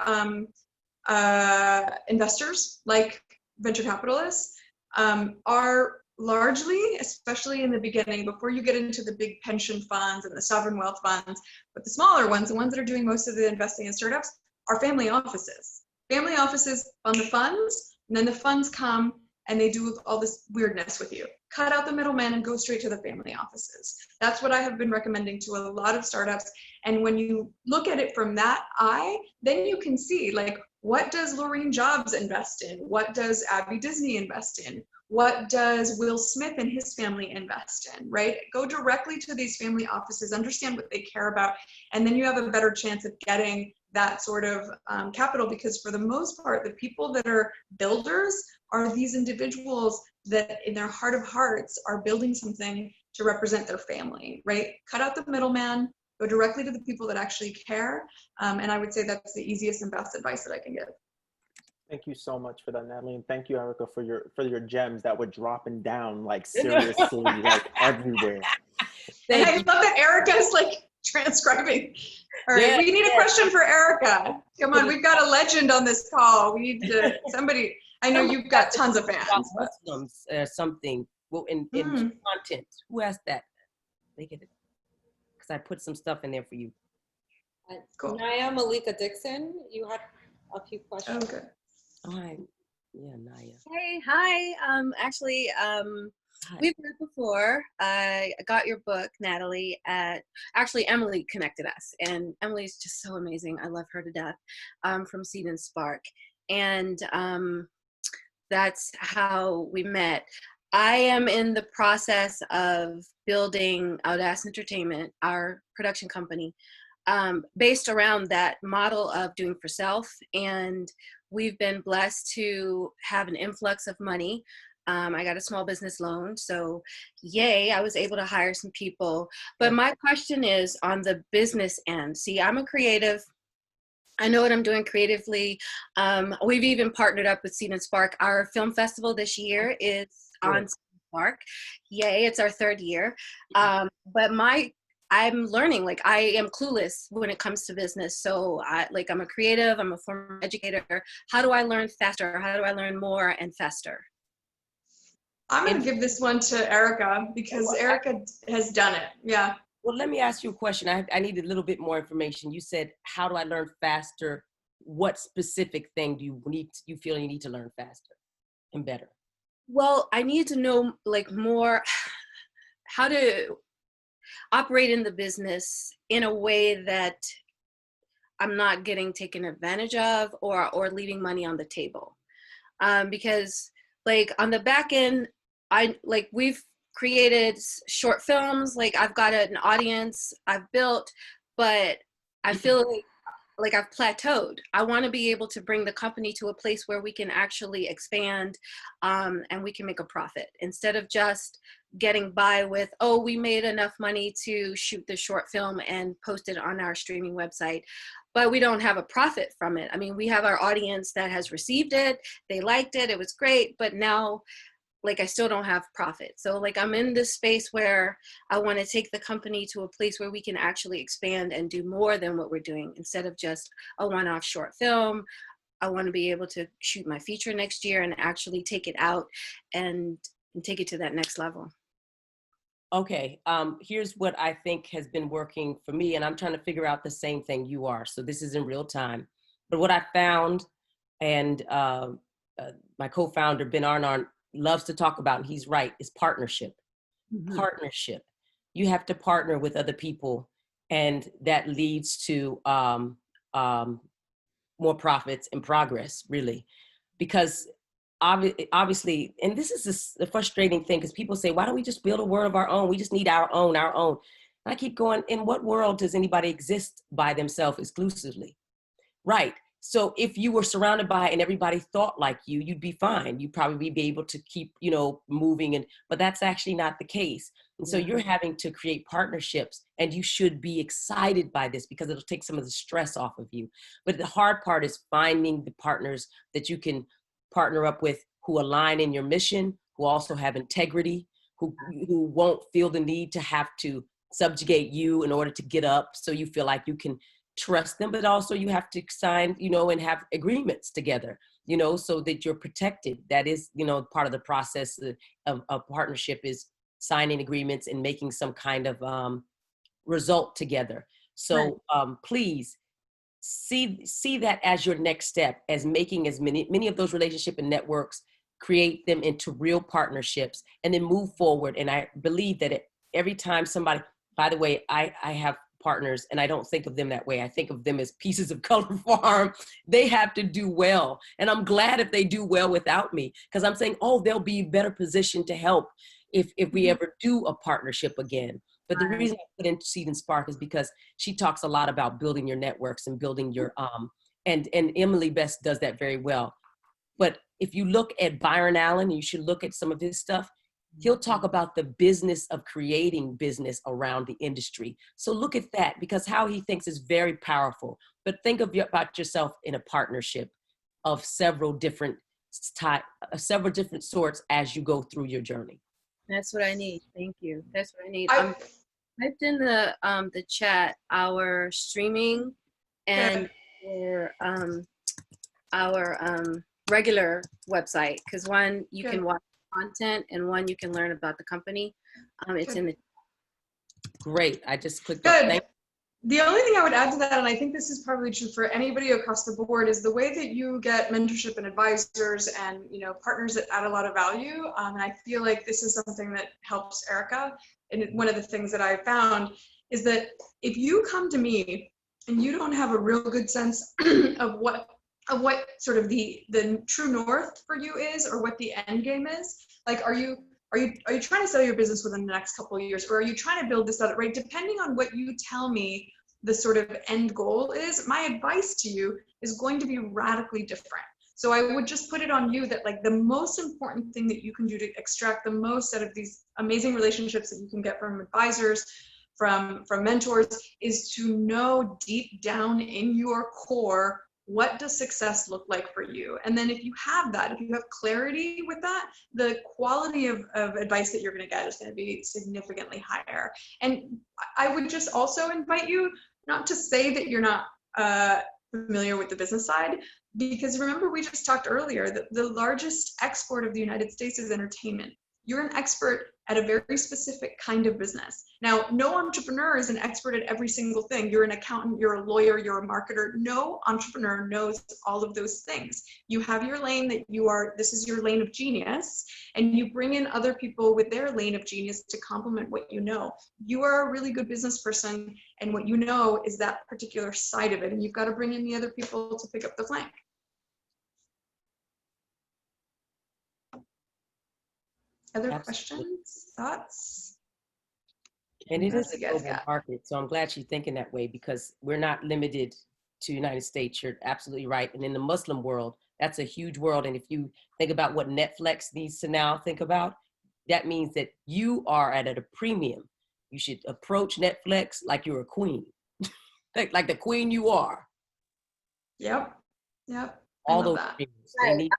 investors, like venture capitalists, are largely, especially in the beginning, before you get into the big pension funds and the sovereign wealth funds, but the smaller ones, the ones that are doing most of the investing in startups, are family offices. Family offices fund the funds, and then the funds come and they do all this weirdness with you. Cut out the middleman and go straight to the family offices. That's what I have been recommending to a lot of startups. And when you look at it from that eye, then you can see, like, what does Laureen Jobs invest in? What does Abby Disney invest in? What does Will Smith and his family invest in, right? Go directly to these family offices, understand what they care about, and then you have a better chance of getting that sort of capital, because for the most part, the people that are builders are these individuals that in their heart of hearts are building something to represent their family, right? Cut out the middleman, go directly to the people that actually care. And I would say that's the easiest and best advice that I can give. Thank you so much for that, Natalie, and thank you, Erika, for your gems that were dropping down like seriously, like everywhere. And I love that Erika's like transcribing. All right, we need a question for Erika. Come on, we've got a legend on this call. We need to somebody. I know you've got tons of fans. Muslims, something. Well, in content, who asked that? They get it because I put some stuff in there for you. Cool. Naya Malika Dixon, you had a few questions. Okay. Hi. Yeah, Naya. Hey, hi. Actually, we've met before. I got your book, Natalie, actually Emily connected us, and Emily's just so amazing. I love her to death, from Seed and Spark. And that's how we met. I am in the process of building Audace Entertainment, our production company, based around that model of doing for self. And we've been blessed to have an influx of money. I got a small business loan, so yay, I was able to hire some people. But my question is on the business end. See, I'm a creative. I know what I'm doing creatively. We've even partnered up with Seed and Spark. Our film festival this year is on Seed and Spark. Yay, it's our 3rd year. But I'm learning, like I am clueless when it comes to business. So I'm a creative, I'm a former educator. How do I learn faster? How do I learn more and faster? I'm going to give this one to Erika because Erika has done it. Yeah. Well, let me ask you a question. I need a little bit more information. You said, how do I learn faster? What specific thing do you feel you need to learn faster and better? Well, I need to know like more how to operate in the business in a way that I'm not getting taken advantage of or leaving money on the table. Because like on the back end, we've created short films, like I've got an audience I've built, but I feel like I've plateaued. I want to be able to bring the company to a place where we can actually expand and we can make a profit instead of just getting by with, oh, we made enough money to shoot the short film and post it on our streaming website, but we don't have a profit from it. I mean, we have our audience that has received it, they liked it, it was great, but now like I still don't have profit. So like I'm in this space where I want to take the company to a place where we can actually expand and do more than what we're doing instead of just a one-off short film. I want to be able to shoot my feature next year and actually take it out and take it to that next level. Okay, here's what I think has been working for me, and I'm trying to figure out the same thing you are. So this is in real time. But what I found, and my co-founder, Ben Arnard, loves to talk about, and he's right, is partnership. Mm-hmm. Partnership. You have to partner with other people, and that leads to more profits and progress, really. Because obviously, and this is the frustrating thing, because people say, why don't we just build a world of our own? We just need our own. I keep going, in what world does anybody exist by themselves exclusively? Right. So if you were surrounded by and everybody thought like you, you'd be fine. You'd probably be able to keep, moving, but that's actually not the case. And so you're having to create partnerships, and you should be excited by this because it'll take some of the stress off of you. But the hard part is finding the partners that you can partner up with who align in your mission, who also have integrity, who won't feel the need to have to subjugate you in order to get up, so you feel like you can trust them. But also you have to sign, and have agreements together, so that you're protected. That is, part of the process of a partnership, is signing agreements and making some kind of result together. So please see that as your next step, as making as many of those relationships and networks, create them into real partnerships, and then move forward. And I believe that every time somebody, by the way, I have partners, and I don't think of them that way. I think of them as pieces of color farm. They have to do well. And I'm glad if they do well without me, because I'm saying, they'll be better positioned to help if we ever do a partnership again. But the reason I put in Seed and Spark is because she talks a lot about building your networks and building your, and Emily Best does that very well. But if you look at Byron Allen, you should look at some of his stuff. He'll talk about the business of creating business around the industry. So look at that, because how he thinks is very powerful. But think about yourself in a partnership of several different sorts as you go through your journey. That's what I need. Thank you. That's what I need. I typed in the chat our streaming and our regular website, because one you can watch content and one you can learn about the company. It's in the great. I just clicked on. The only thing I would add to that, and I think this is probably true for anybody across the board, is the way that you get mentorship and advisors and partners that add a lot of value. And I feel like this is something that helps Erika. And one of the things that I found is that if you come to me and you don't have a real good sense of what sort of the true north for you is, or what the end game is, like are you trying to sell your business within the next couple of years, or are you trying to build this out, right? Depending on what you tell me the sort of end goal is, my advice to you is going to be radically different. So I would just put it on you that, like, the most important thing that you can do to extract the most out of these amazing relationships that you can get from advisors, from mentors, is to know deep down in your core, what does success look like for you? And then if you have that, if you have clarity with that, the quality of advice that you're going to get is going to be significantly higher. And I would just also invite you not to say that you're not familiar with the business side, because remember, we just talked earlier that the largest export of the United States is entertainment. You're an expert at a very specific kind of business. Now, no entrepreneur is an expert at every single thing. You're an accountant, you're a lawyer, you're a marketer. No entrepreneur knows all of those things. You have your lane that this is your lane of genius, and you bring in other people with their lane of genius to complement what you know. You are a really good business person, and what you know is that particular side of it, and you've got to bring in the other people to pick up the flank. Other questions, thoughts? And it is a global market, so I'm glad she's thinking that way, because we're not limited to United States. You're absolutely right. And in the Muslim world, that's a huge world. And if you think about what Netflix needs to now think about, that means that you are at a premium. You should approach Netflix like you're a queen, like the queen you are. Yep. All those things. I really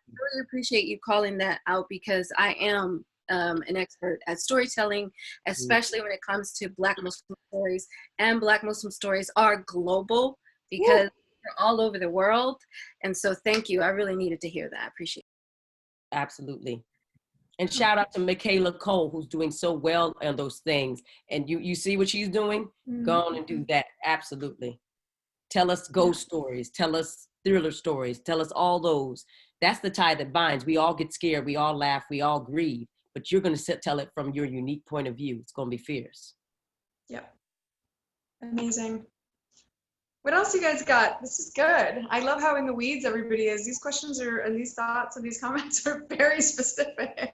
appreciate you calling that out, because I am an expert at storytelling, especially when it comes to Black Muslim stories, and Black Muslim stories are global because they're all over the world. And so thank you. I really needed to hear that. I appreciate it. Absolutely. And shout out to Michaela Cole, who's doing so well on those things. And you see what she's doing? Go on and do that. Absolutely. Tell us ghost stories. Tell us thriller stories. Tell us all those. That's the tie that binds. We all get scared. We all laugh. We all grieve. But you're going to tell it from your unique point of view. It's going to be fierce. Yep. Amazing. What else you guys got? This is good. I love how in the weeds everybody is. These questions are, and these thoughts and these comments are very specific.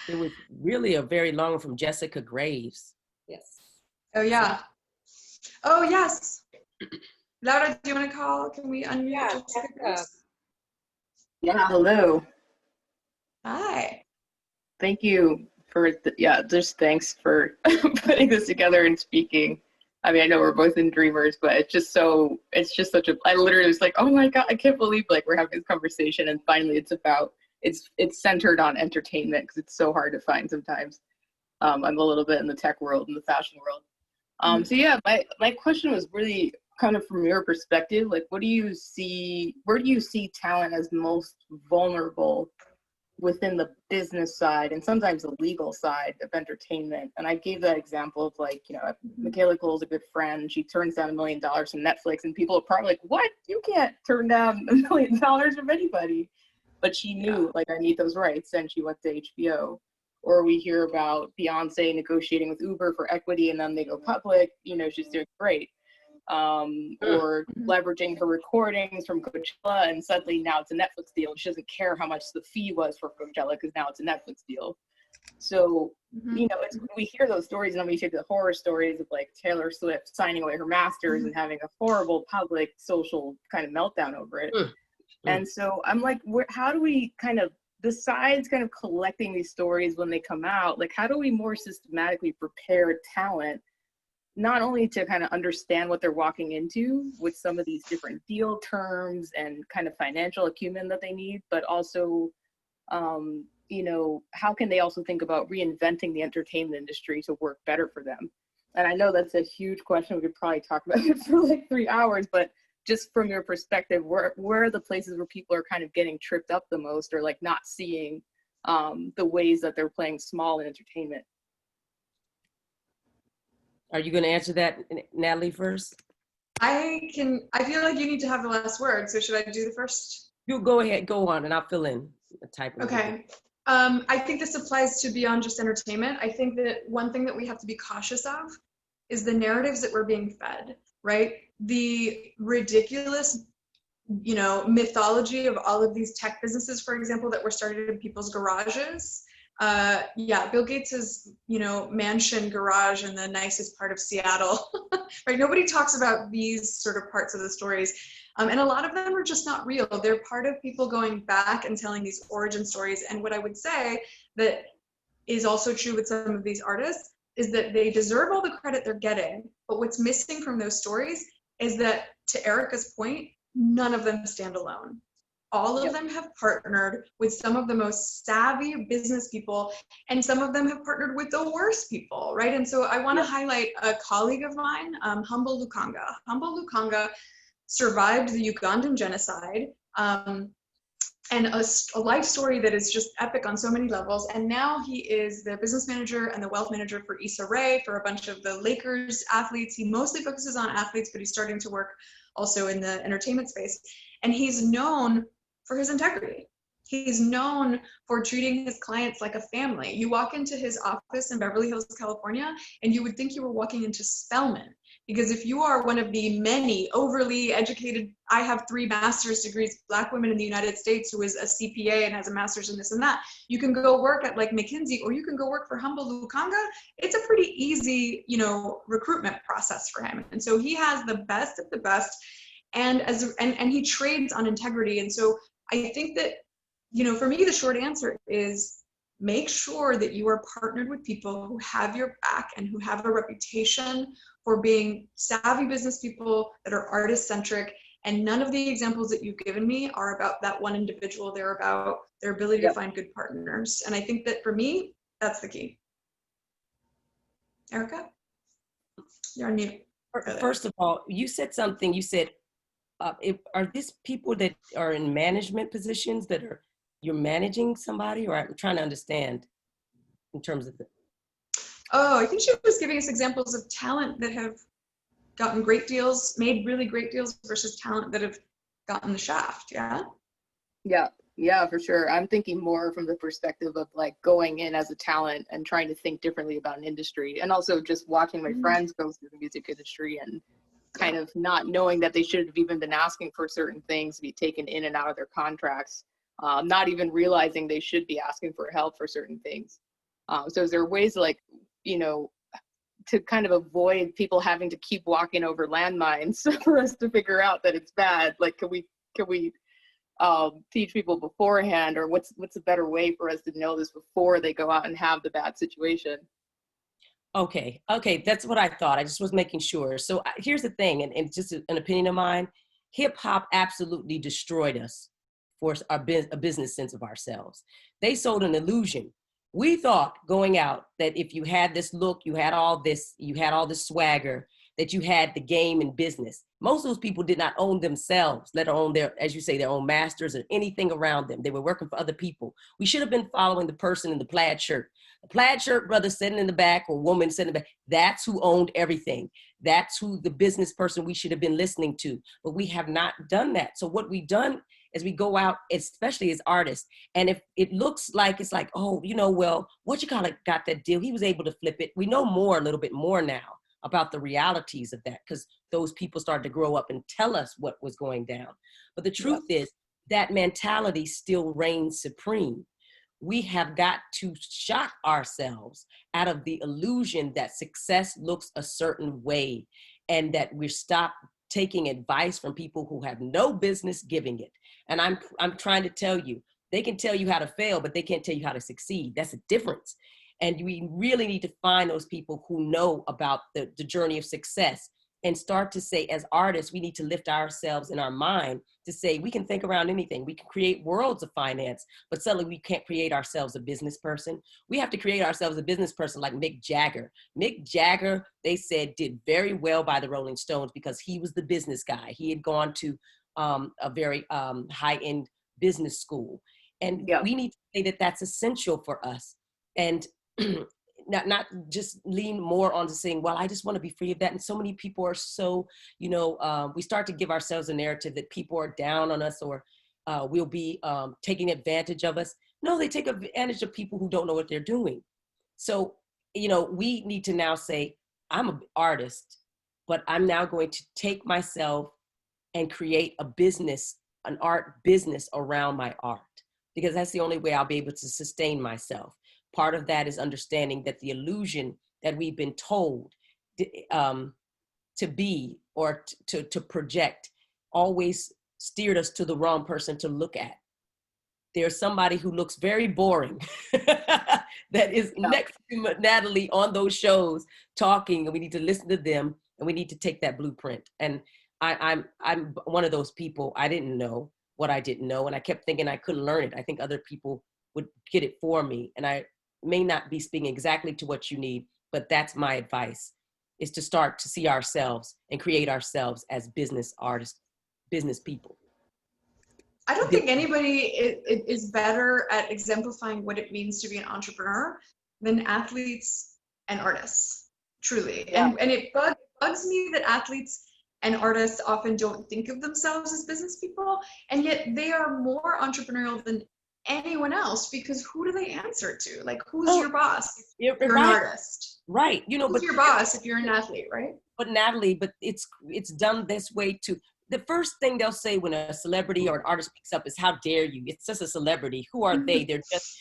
It was really a very long one from Jessica Graves. Yes. Oh, yeah. Oh, yes. Laura, do you want to call? Can we unmute Yeah, Jessica Graves? Yeah, hello. Hi. Thank you for, just thanks for putting this together and speaking. I mean, I know we're both in Dreamers, but it's just such a, I literally was like, oh my God, I can't believe like we're having this conversation and finally it's centered on entertainment because it's so hard to find sometimes. I'm a little bit in the tech world and the fashion world. So yeah, my question was really kind of from your perspective, like where do you see talent as most vulnerable within the business side and sometimes the legal side of entertainment? And I gave that example of like, Michaela Cole's a good friend. She turns down $1 million from Netflix and people are probably like, what? You can't turn down $1 million from anybody. But she knew like, I need those rights, and she went to HBO. Or we hear about Beyonce negotiating with Uber for equity and then they go public, she's doing great. Or leveraging her recordings from Coachella, and suddenly now it's a Netflix deal. She doesn't care how much the fee was for Coachella because now it's a Netflix deal. So, we hear those stories, and then we hear the horror stories of like Taylor Swift signing away her masters and having a horrible public social kind of meltdown over it. And so I'm like, how do we kind of, besides kind of collecting these stories when they come out, like how do we more systematically prepare talent not only to kind of understand what they're walking into with some of these different deal terms and kind of financial acumen that they need, but also, how can they also think about reinventing the entertainment industry to work better for them? And I know that's a huge question. We could probably talk about it for like 3 hours, but just from your perspective, where are the places where people are kind of getting tripped up the most, or like not seeing the ways that they're playing small in entertainment? Are you going to answer that, Natalie, first? I feel like you need to have the last word. So should I do the first? You go ahead, go on, and I'll fill in the type. Okay. I think this applies to beyond just entertainment. I think that one thing that we have to be cautious of is the narratives that we're being fed, right? The ridiculous, mythology of all of these tech businesses, for example, that were started in people's garages. Bill Gates's, mansion garage in the nicest part of Seattle, right? Nobody talks about these sort of parts of the stories. And a lot of them are just not real. They're part of people going back and telling these origin stories. And what I would say that is also true with some of these artists is that they deserve all the credit they're getting. But what's missing from those stories is that, to Erika's point, none of them stand alone. All of them have partnered with some of the most savvy business people, and some of them have partnered with the worst people, right? And so I want to highlight a colleague of mine, Humble Lukanga. Humble Lukanga survived the Ugandan genocide, and a life story that is just epic on so many levels. And now he is the business manager and the wealth manager for Issa Rae, for a bunch of the Lakers athletes. He mostly focuses on athletes, but he's starting to work also in the entertainment space. And he's known for his integrity. He's known for treating his clients like a family. You walk into his office in Beverly Hills, California, and you would think you were walking into Spelman. Because if you are one of the many overly educated, I have 3 master's degrees, Black women in the United States who is a CPA and has a master's in this and that, you can go work at like McKinsey, or you can go work for Humble Lukanga. It's a pretty easy, recruitment process for him. And so he has the best of the best, and he trades on integrity. And so I think that, for me, the short answer is make sure that you are partnered with people who have your back and who have a reputation for being savvy business people that are artist-centric. And none of the examples that you've given me are about that one individual. They're about their ability to find good partners. And I think that for me, that's the key. Erika, you're on mute. First of all, you said something. You said, are these people that are in management positions that you're managing somebody, or I'm trying to understand in terms of it? Oh, I think she was giving us examples of talent that have gotten great deals, made really great deals, versus talent that have gotten the shaft. Yeah, for sure. I'm thinking more from the perspective of like going in as a talent and trying to think differently about an industry, and also just watching my friends go through the music industry and kind of not knowing that they should have even been asking for certain things to be taken in and out of their contracts, not even realizing they should be asking for help for certain things. So is there ways like, you know, to kind of avoid people having to keep walking over landmines for us to figure out that it's bad? Like, can we teach people beforehand, or what's a better way for us to know this before they go out and have the bad situation? Okay, that's what I thought. I just was making sure. So here's the thing, and just an opinion of mine, hip hop absolutely destroyed us for a business sense of ourselves. They sold an illusion. We thought going out that if you had this look, you had all this swagger, that you had the game in business. Most of those people did not own themselves, let alone their, as you say, their own masters or anything around them. They were working for other people. We should have been following the person in the plaid shirt. The plaid shirt brother sitting in the back or woman sitting in the back, that's who owned everything. That's who the business person we should have been listening to. But we have not done that. So what we've done is we go out, especially as artists, and if it looks like it's like, oh, you know, well, what you call it, got that deal. He was able to flip it. We know a little bit more now about the realities of that, because those people started to grow up and tell us what was going down. But the truth is that mentality still reigns supreme. We have got to shock ourselves out of the illusion that success looks a certain way, and that we stop taking advice from people who have no business giving it. And I'm trying to tell you, they can tell you how to fail, but they can't tell you how to succeed. That's a difference. And we really need to find those people who know about the journey of success, and start to say, as artists, we need to lift ourselves in our mind to say, we can think around anything. We can create worlds of finance, but suddenly we can't create ourselves a business person. We have to create ourselves a business person like Mick Jagger. Mick Jagger, they said, did very well by the Rolling Stones because he was the business guy. He had gone to a very high-end business school. And we need to say that that's essential for us. And not just lean more on to saying, well, I just want to be free of that. And so many people are so, you know, we start to give ourselves a narrative that people are down on us, or we'll be taking advantage of us. No, they take advantage of people who don't know what they're doing. So, you know, we need to now say, I'm an artist, but I'm now going to take myself and create a business, an art business around my art, because that's the only way I'll be able to sustain myself. Part of that is understanding that the illusion that we've been told to be or to project always steered us to the wrong person to look at. There's somebody who looks very boring that is next to Nathalie on those shows talking, and we need to listen to them, and we need to take that blueprint. And I'm one of those people. I didn't know what I didn't know, and I kept thinking I couldn't learn it. I think other people would get it for me, and I may not be speaking exactly to what you need, but that's my advice, is to start to see ourselves and create ourselves as business artists, business people. I don't think anybody is better at exemplifying what it means to be an entrepreneur than athletes and artists, truly. And it bugs me that athletes and artists often don't think of themselves as business people, and yet they are more entrepreneurial than anyone else, because who do they answer to? Like, who's your boss if you're an artist? Right. You know, who's your boss if you're an athlete, right? But Nathalie, it's done this way too. The first thing they'll say when a celebrity or an artist picks up is, how dare you? It's just a celebrity. Who are they? They're just,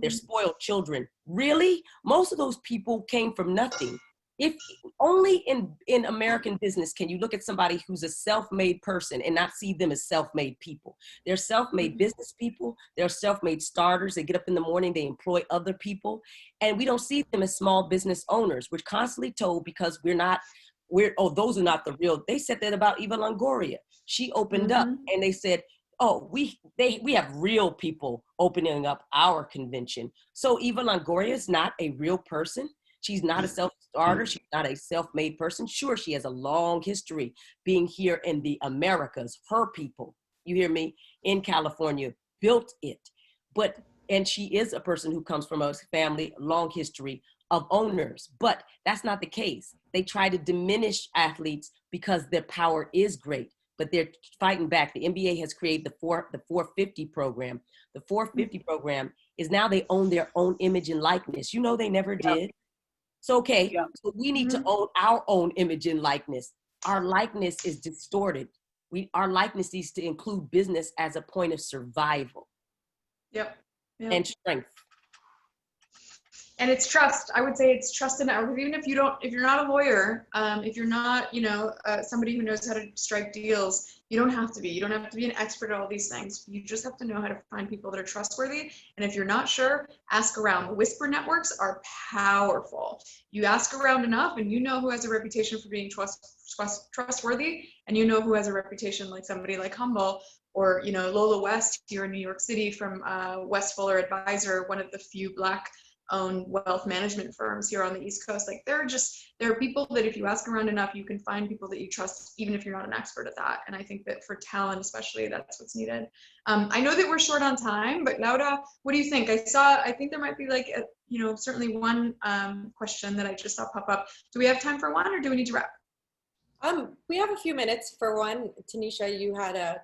they're spoiled children. Really? Most of those people came from nothing. If only in American business can you look at somebody who's a self-made person and not see them as self-made people. They're self-made business people. They're self-made starters. They get up in the morning, they employ other people. And we don't see them as small business owners. We're constantly told, because those are not the real. They said that about Eva Longoria. She opened up and they said, oh, we have real people opening up our convention. So Eva Longoria is not a real person. She's not a self-starter. She's not a self-made person. Sure, she has a long history being here in the Americas. Her people, you hear me, in California, built it. And she is a person who comes from a family, long history of owners. But that's not the case. They try to diminish athletes because their power is great, but they're fighting back. The NBA has created the 450 program. The 450 program is now they own their own image and likeness. You know, they never did. So, so we need to own our own image and likeness. our likeness is distorted. Our likeness needs to include business as a point of survival. Yep. And strength. And it's trust. I would say it's trust in network. Even if you're not a lawyer, if you're not, somebody who knows how to strike deals, you don't have to be. You don't have to be an expert at all these things. You just have to know how to find people that are trustworthy. And if you're not sure, ask around. The whisper networks are powerful. You ask around enough, and you know who has a reputation for being trustworthy, and you know who has a reputation like somebody like Humble, or Lola West here in New York City from West Fuller Advisor, one of the few Black-owned wealth management firms here on the East Coast. Like there are people that if you ask around enough, you can find people that you trust, even if you're not an expert at that. And I think that for talent, especially, that's what's needed. I know that we're short on time, but Laura, what do you think? I think there might be like certainly one question that I just saw pop up. Do we have time for one, or do we need to wrap? We have a few minutes for one. Tanisha, you had a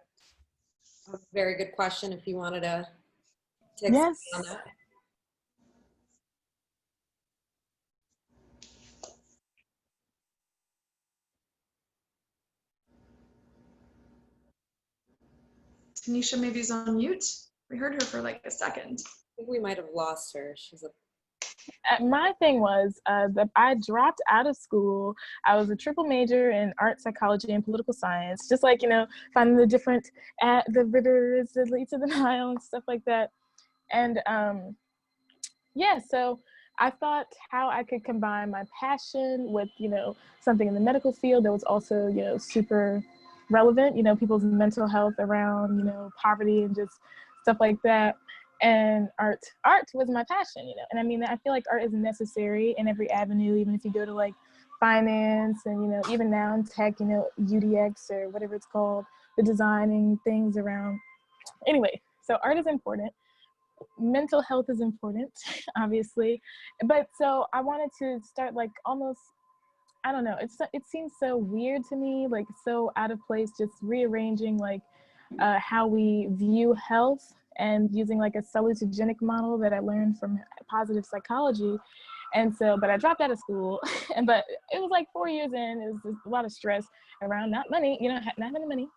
very good question if you wanted to expand on that. Tanisha maybe is on mute. We heard her for like a second. I think we might have lost her. My thing was that I dropped out of school. I was a triple major in art, psychology, and political science. Just like, finding the different the rivers that lead to the Nile and stuff like that. And so I thought how I could combine my passion with, something in the medical field that was also, super relevant, people's mental health around, poverty and just stuff like that. And art was my passion, and I mean, I feel like art is necessary in every avenue, even if you go to like finance and, even now in tech, UDX or whatever it's called, the designing things around. Anyway, so art is important. Mental health is important, obviously. But so I wanted to start like almost, I don't know, it seems so weird to me, like so out of place, just rearranging like how we view health and using like a salutogenic model that I learned from positive psychology. And so, but I dropped out of school, but it was like 4 years in, it was a lot of stress around not having money.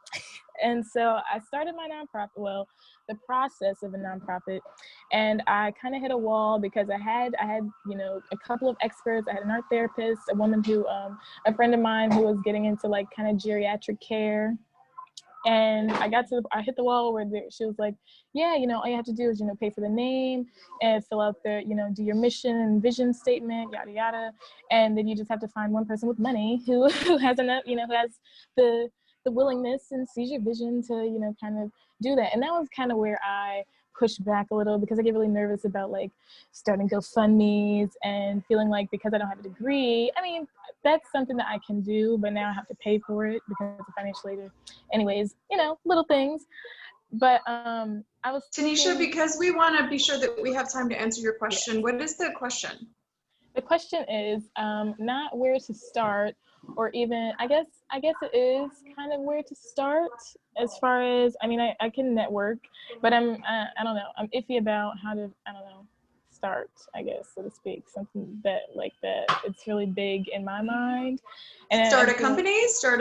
And so I started my nonprofit, the process of a nonprofit, and I kind of hit a wall because I had a couple of experts. I had an art therapist, a woman who, a friend of mine who was getting into like kind of geriatric care. And I hit the wall where she was like, yeah, all you have to do is, pay for the name and fill out the, do your mission and vision statement, yada, yada. And then you just have to find one person with money who has enough, who has the willingness and sees your vision to, kind of do that. And that was kind of where I pushed back a little because I get really nervous about like starting GoFundMes and feeling like because I don't have a degree, I mean, that's something that I can do, but now I have to pay for it because of financial aid. Anyways, little things. But I was Tanisha, because we want to be sure that we have time to answer your question. What is the question? The question is not where to start, or even I guess it is kind of where to start as far as, I mean, I can network, but I don't know, I'm iffy about how to, start, I guess, so to speak, something that like that. It's really big in my mind. And start a company? Start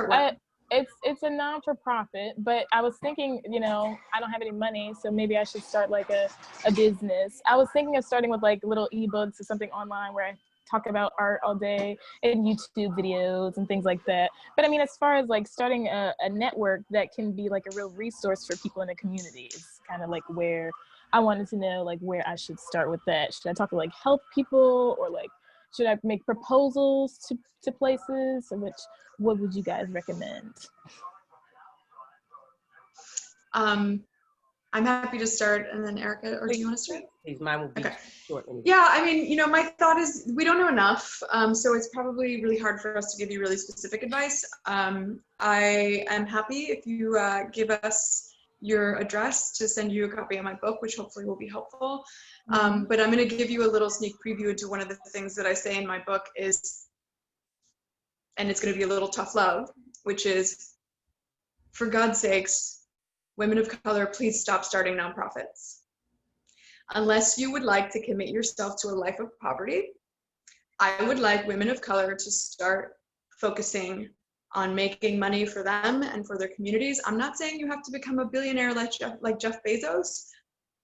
what? It's a non-for-profit, but I was thinking, I don't have any money, so maybe I should start like a business. I was thinking of starting with like little ebooks or something online where I talk about art all day and YouTube videos and things like that. But I mean, as far as like starting a network that can be like a real resource for people in the community, it's kind of like where I wanted to know like where I should start with that. Should I talk to like health people, or like should I make proposals to places? Or what would you guys recommend? I'm happy to start, and then Erika, or do you want to start? Please, mine will be short. Yeah, I mean, my thought is we don't know enough, so it's probably really hard for us to give you really specific advice. I am happy if you give us your address to send you a copy of my book, which hopefully will be helpful. But I'm going to give you a little sneak preview into one of the things that I say in my book is, and it's going to be a little tough love, which is, for God's sakes, women of color, please stop starting nonprofits. Unless you would like to commit yourself to a life of poverty, I would like women of color to start focusing on making money for them and for their communities. I'm not saying you have to become a billionaire like Jeff Bezos,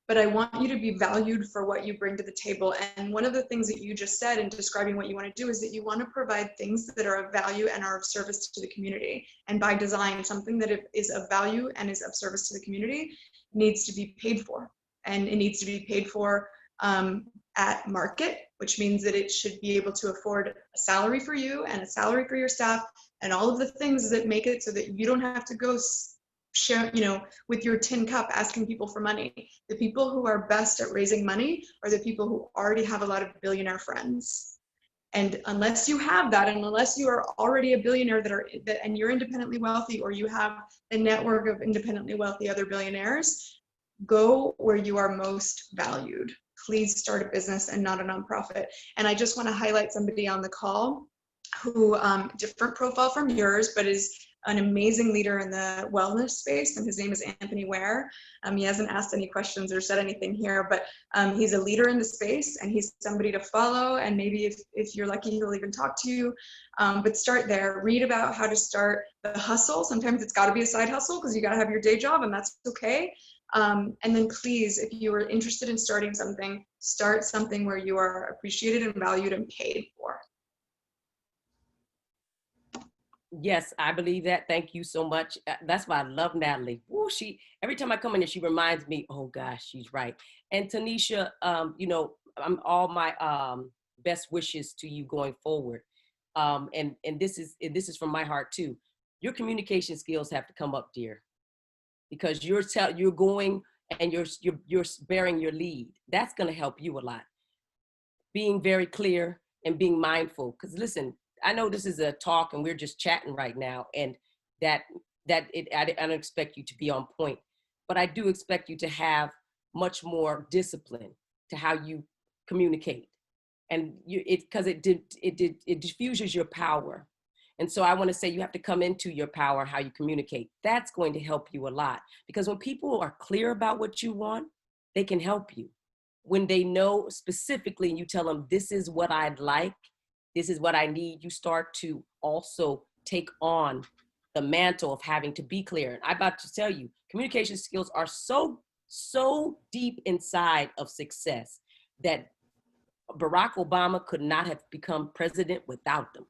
but I want you to be valued for what you bring to the table. And one of the things that you just said in describing what you want to do is that you want to provide things that are of value and are of service to the community. And by design, something that is of value and is of service to the community needs to be paid for. And it needs to be paid for at market, which means that it should be able to afford a salary for you and a salary for your staff and all of the things that make it so that you don't have to go share, with your tin cup asking people for money. The people who are best at raising money are the people who already have a lot of billionaire friends. And unless you have that, and unless you are already a billionaire and you're independently wealthy, or you have a network of independently wealthy other billionaires, go where you are most valued. Please start a business and not a nonprofit. And I just want to highlight somebody on the call who, different profile from yours, but is an amazing leader in the wellness space, and his name is Anthony Ware. He hasn't asked any questions or said anything here, but he's a leader in the space, and he's somebody to follow, and maybe if you're lucky, he'll even talk to you. But start there. Read about how to start the hustle. Sometimes it's got to be a side hustle because you got to have your day job, and that's okay. And then please, if you are interested in starting something, start something where you are appreciated and valued and paid for. Yes, I believe that. Thank you so much. That's why I love Nathalie. Ooh, every time I come in here, she reminds me, oh gosh, she's right. And Tanisha, I'm all my best wishes to you going forward. And this is from my heart too. Your communication skills have to come up, dear, because you're going and you're bearing your lead. That's going to help you a lot. Being very clear and being mindful, because listen, I know this is a talk and we're just chatting right now, and I don't expect you to be on point, but I do expect you to have much more discipline to how you communicate, and because it diffuses your power. And so I want to say you have to come into your power, how you communicate. That's going to help you a lot, because when people are clear about what you want, they can help you. When they know specifically and you tell them, this is what I'd like, this is what I need, you start to also take on the mantle of having to be clear. And I'm about to tell you, communication skills are so deep inside of success that Barack Obama could not have become president without them.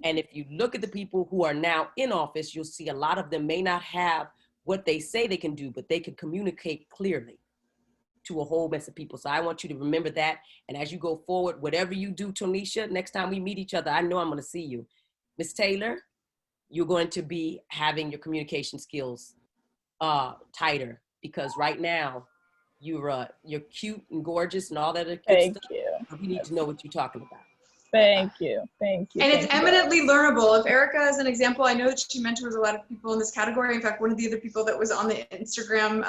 And if you look at the people who are now in office, you'll see a lot of them may not have what they say they can do, but they can communicate clearly to a whole mess of people. So I want you to remember that. And as you go forward, whatever you do, Tanisha, next time we meet each other, I know I'm going to see you. Miss Taylor, you're going to be having your communication skills tighter, because right now you're cute and gorgeous and all that good Thank stuff. you. We need to know what you're talking about. Thank you. Thank you. And Thank it's you. eminently learnable. If Erika is an example, I know that she mentors a lot of people in this category. In fact, one of the other people that was on the Instagram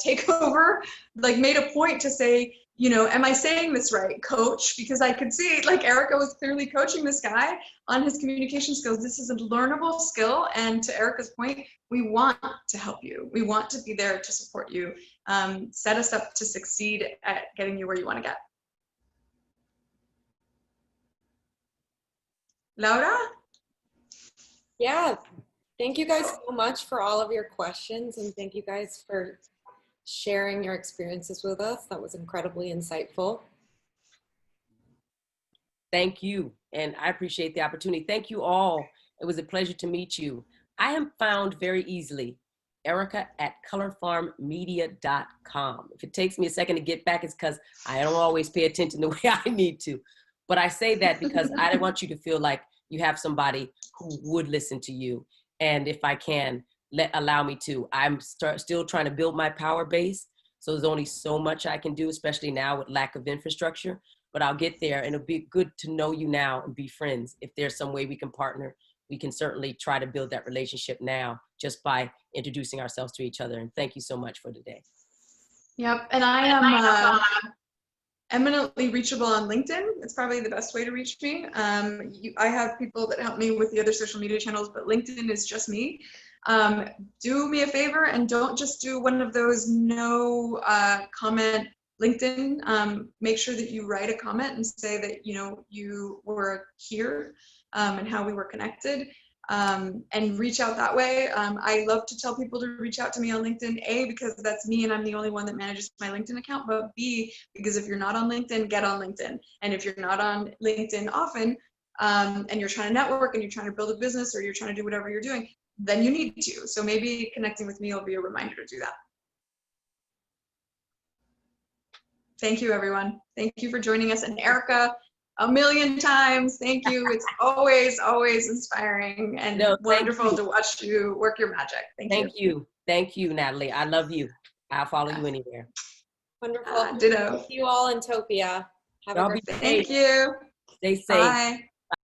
takeover, made a point to say, am I saying this right, coach? Because I could see, Erika was clearly coaching this guy on his communication skills. This is a learnable skill. And to Erika's point, we want to help you. We want to be there to support you. Set us up to succeed at getting you where you want to get. Laura? Yeah, thank you guys so much for all of your questions, and thank you guys for sharing your experiences with us. That was incredibly insightful. Thank you, and I appreciate the opportunity. Thank you all. It was a pleasure to meet you. I am found very easily, Erika at colorfarmmedia.com. If it takes me a second to get back, it's because I don't always pay attention the way I need to. But I say that because I want you to feel like you have somebody who would listen to you. And if I can, allow me to. I'm still trying to build my power base. So there's only so much I can do, especially now with lack of infrastructure. But I'll get there, and it'll be good to know you now and be friends. If there's some way we can partner, we can certainly try to build that relationship now just by introducing ourselves to each other. And thank you so much for today. Yep, and I am eminently reachable on LinkedIn. It's probably the best way to reach me. I have people that help me with the other social media channels, but LinkedIn is just me. Do me a favor and don't just do one of those no comment LinkedIn. Make sure that you write a comment and say that you were here and how we were connected. and reach out that way. I love to tell people to reach out to me on LinkedIn, A, because that's me and I'm the only one that manages my LinkedIn account, but B, because if you're not on LinkedIn, get on LinkedIn. And if you're not on LinkedIn often, and you're trying to network and you're trying to build a business or you're trying to do whatever you're doing, then you need to. So maybe connecting with me will be a reminder to do that. Thank you, everyone. Thank you for joining us. And Erika, a million times, thank you. It's always, always inspiring and wonderful to watch you work your magic. Thank you. Thank you, Nathalie. I love you. I'll follow you anywhere. Wonderful. Ditto. See you all in Topia. Have a great day. Thank you. Stay safe. Bye.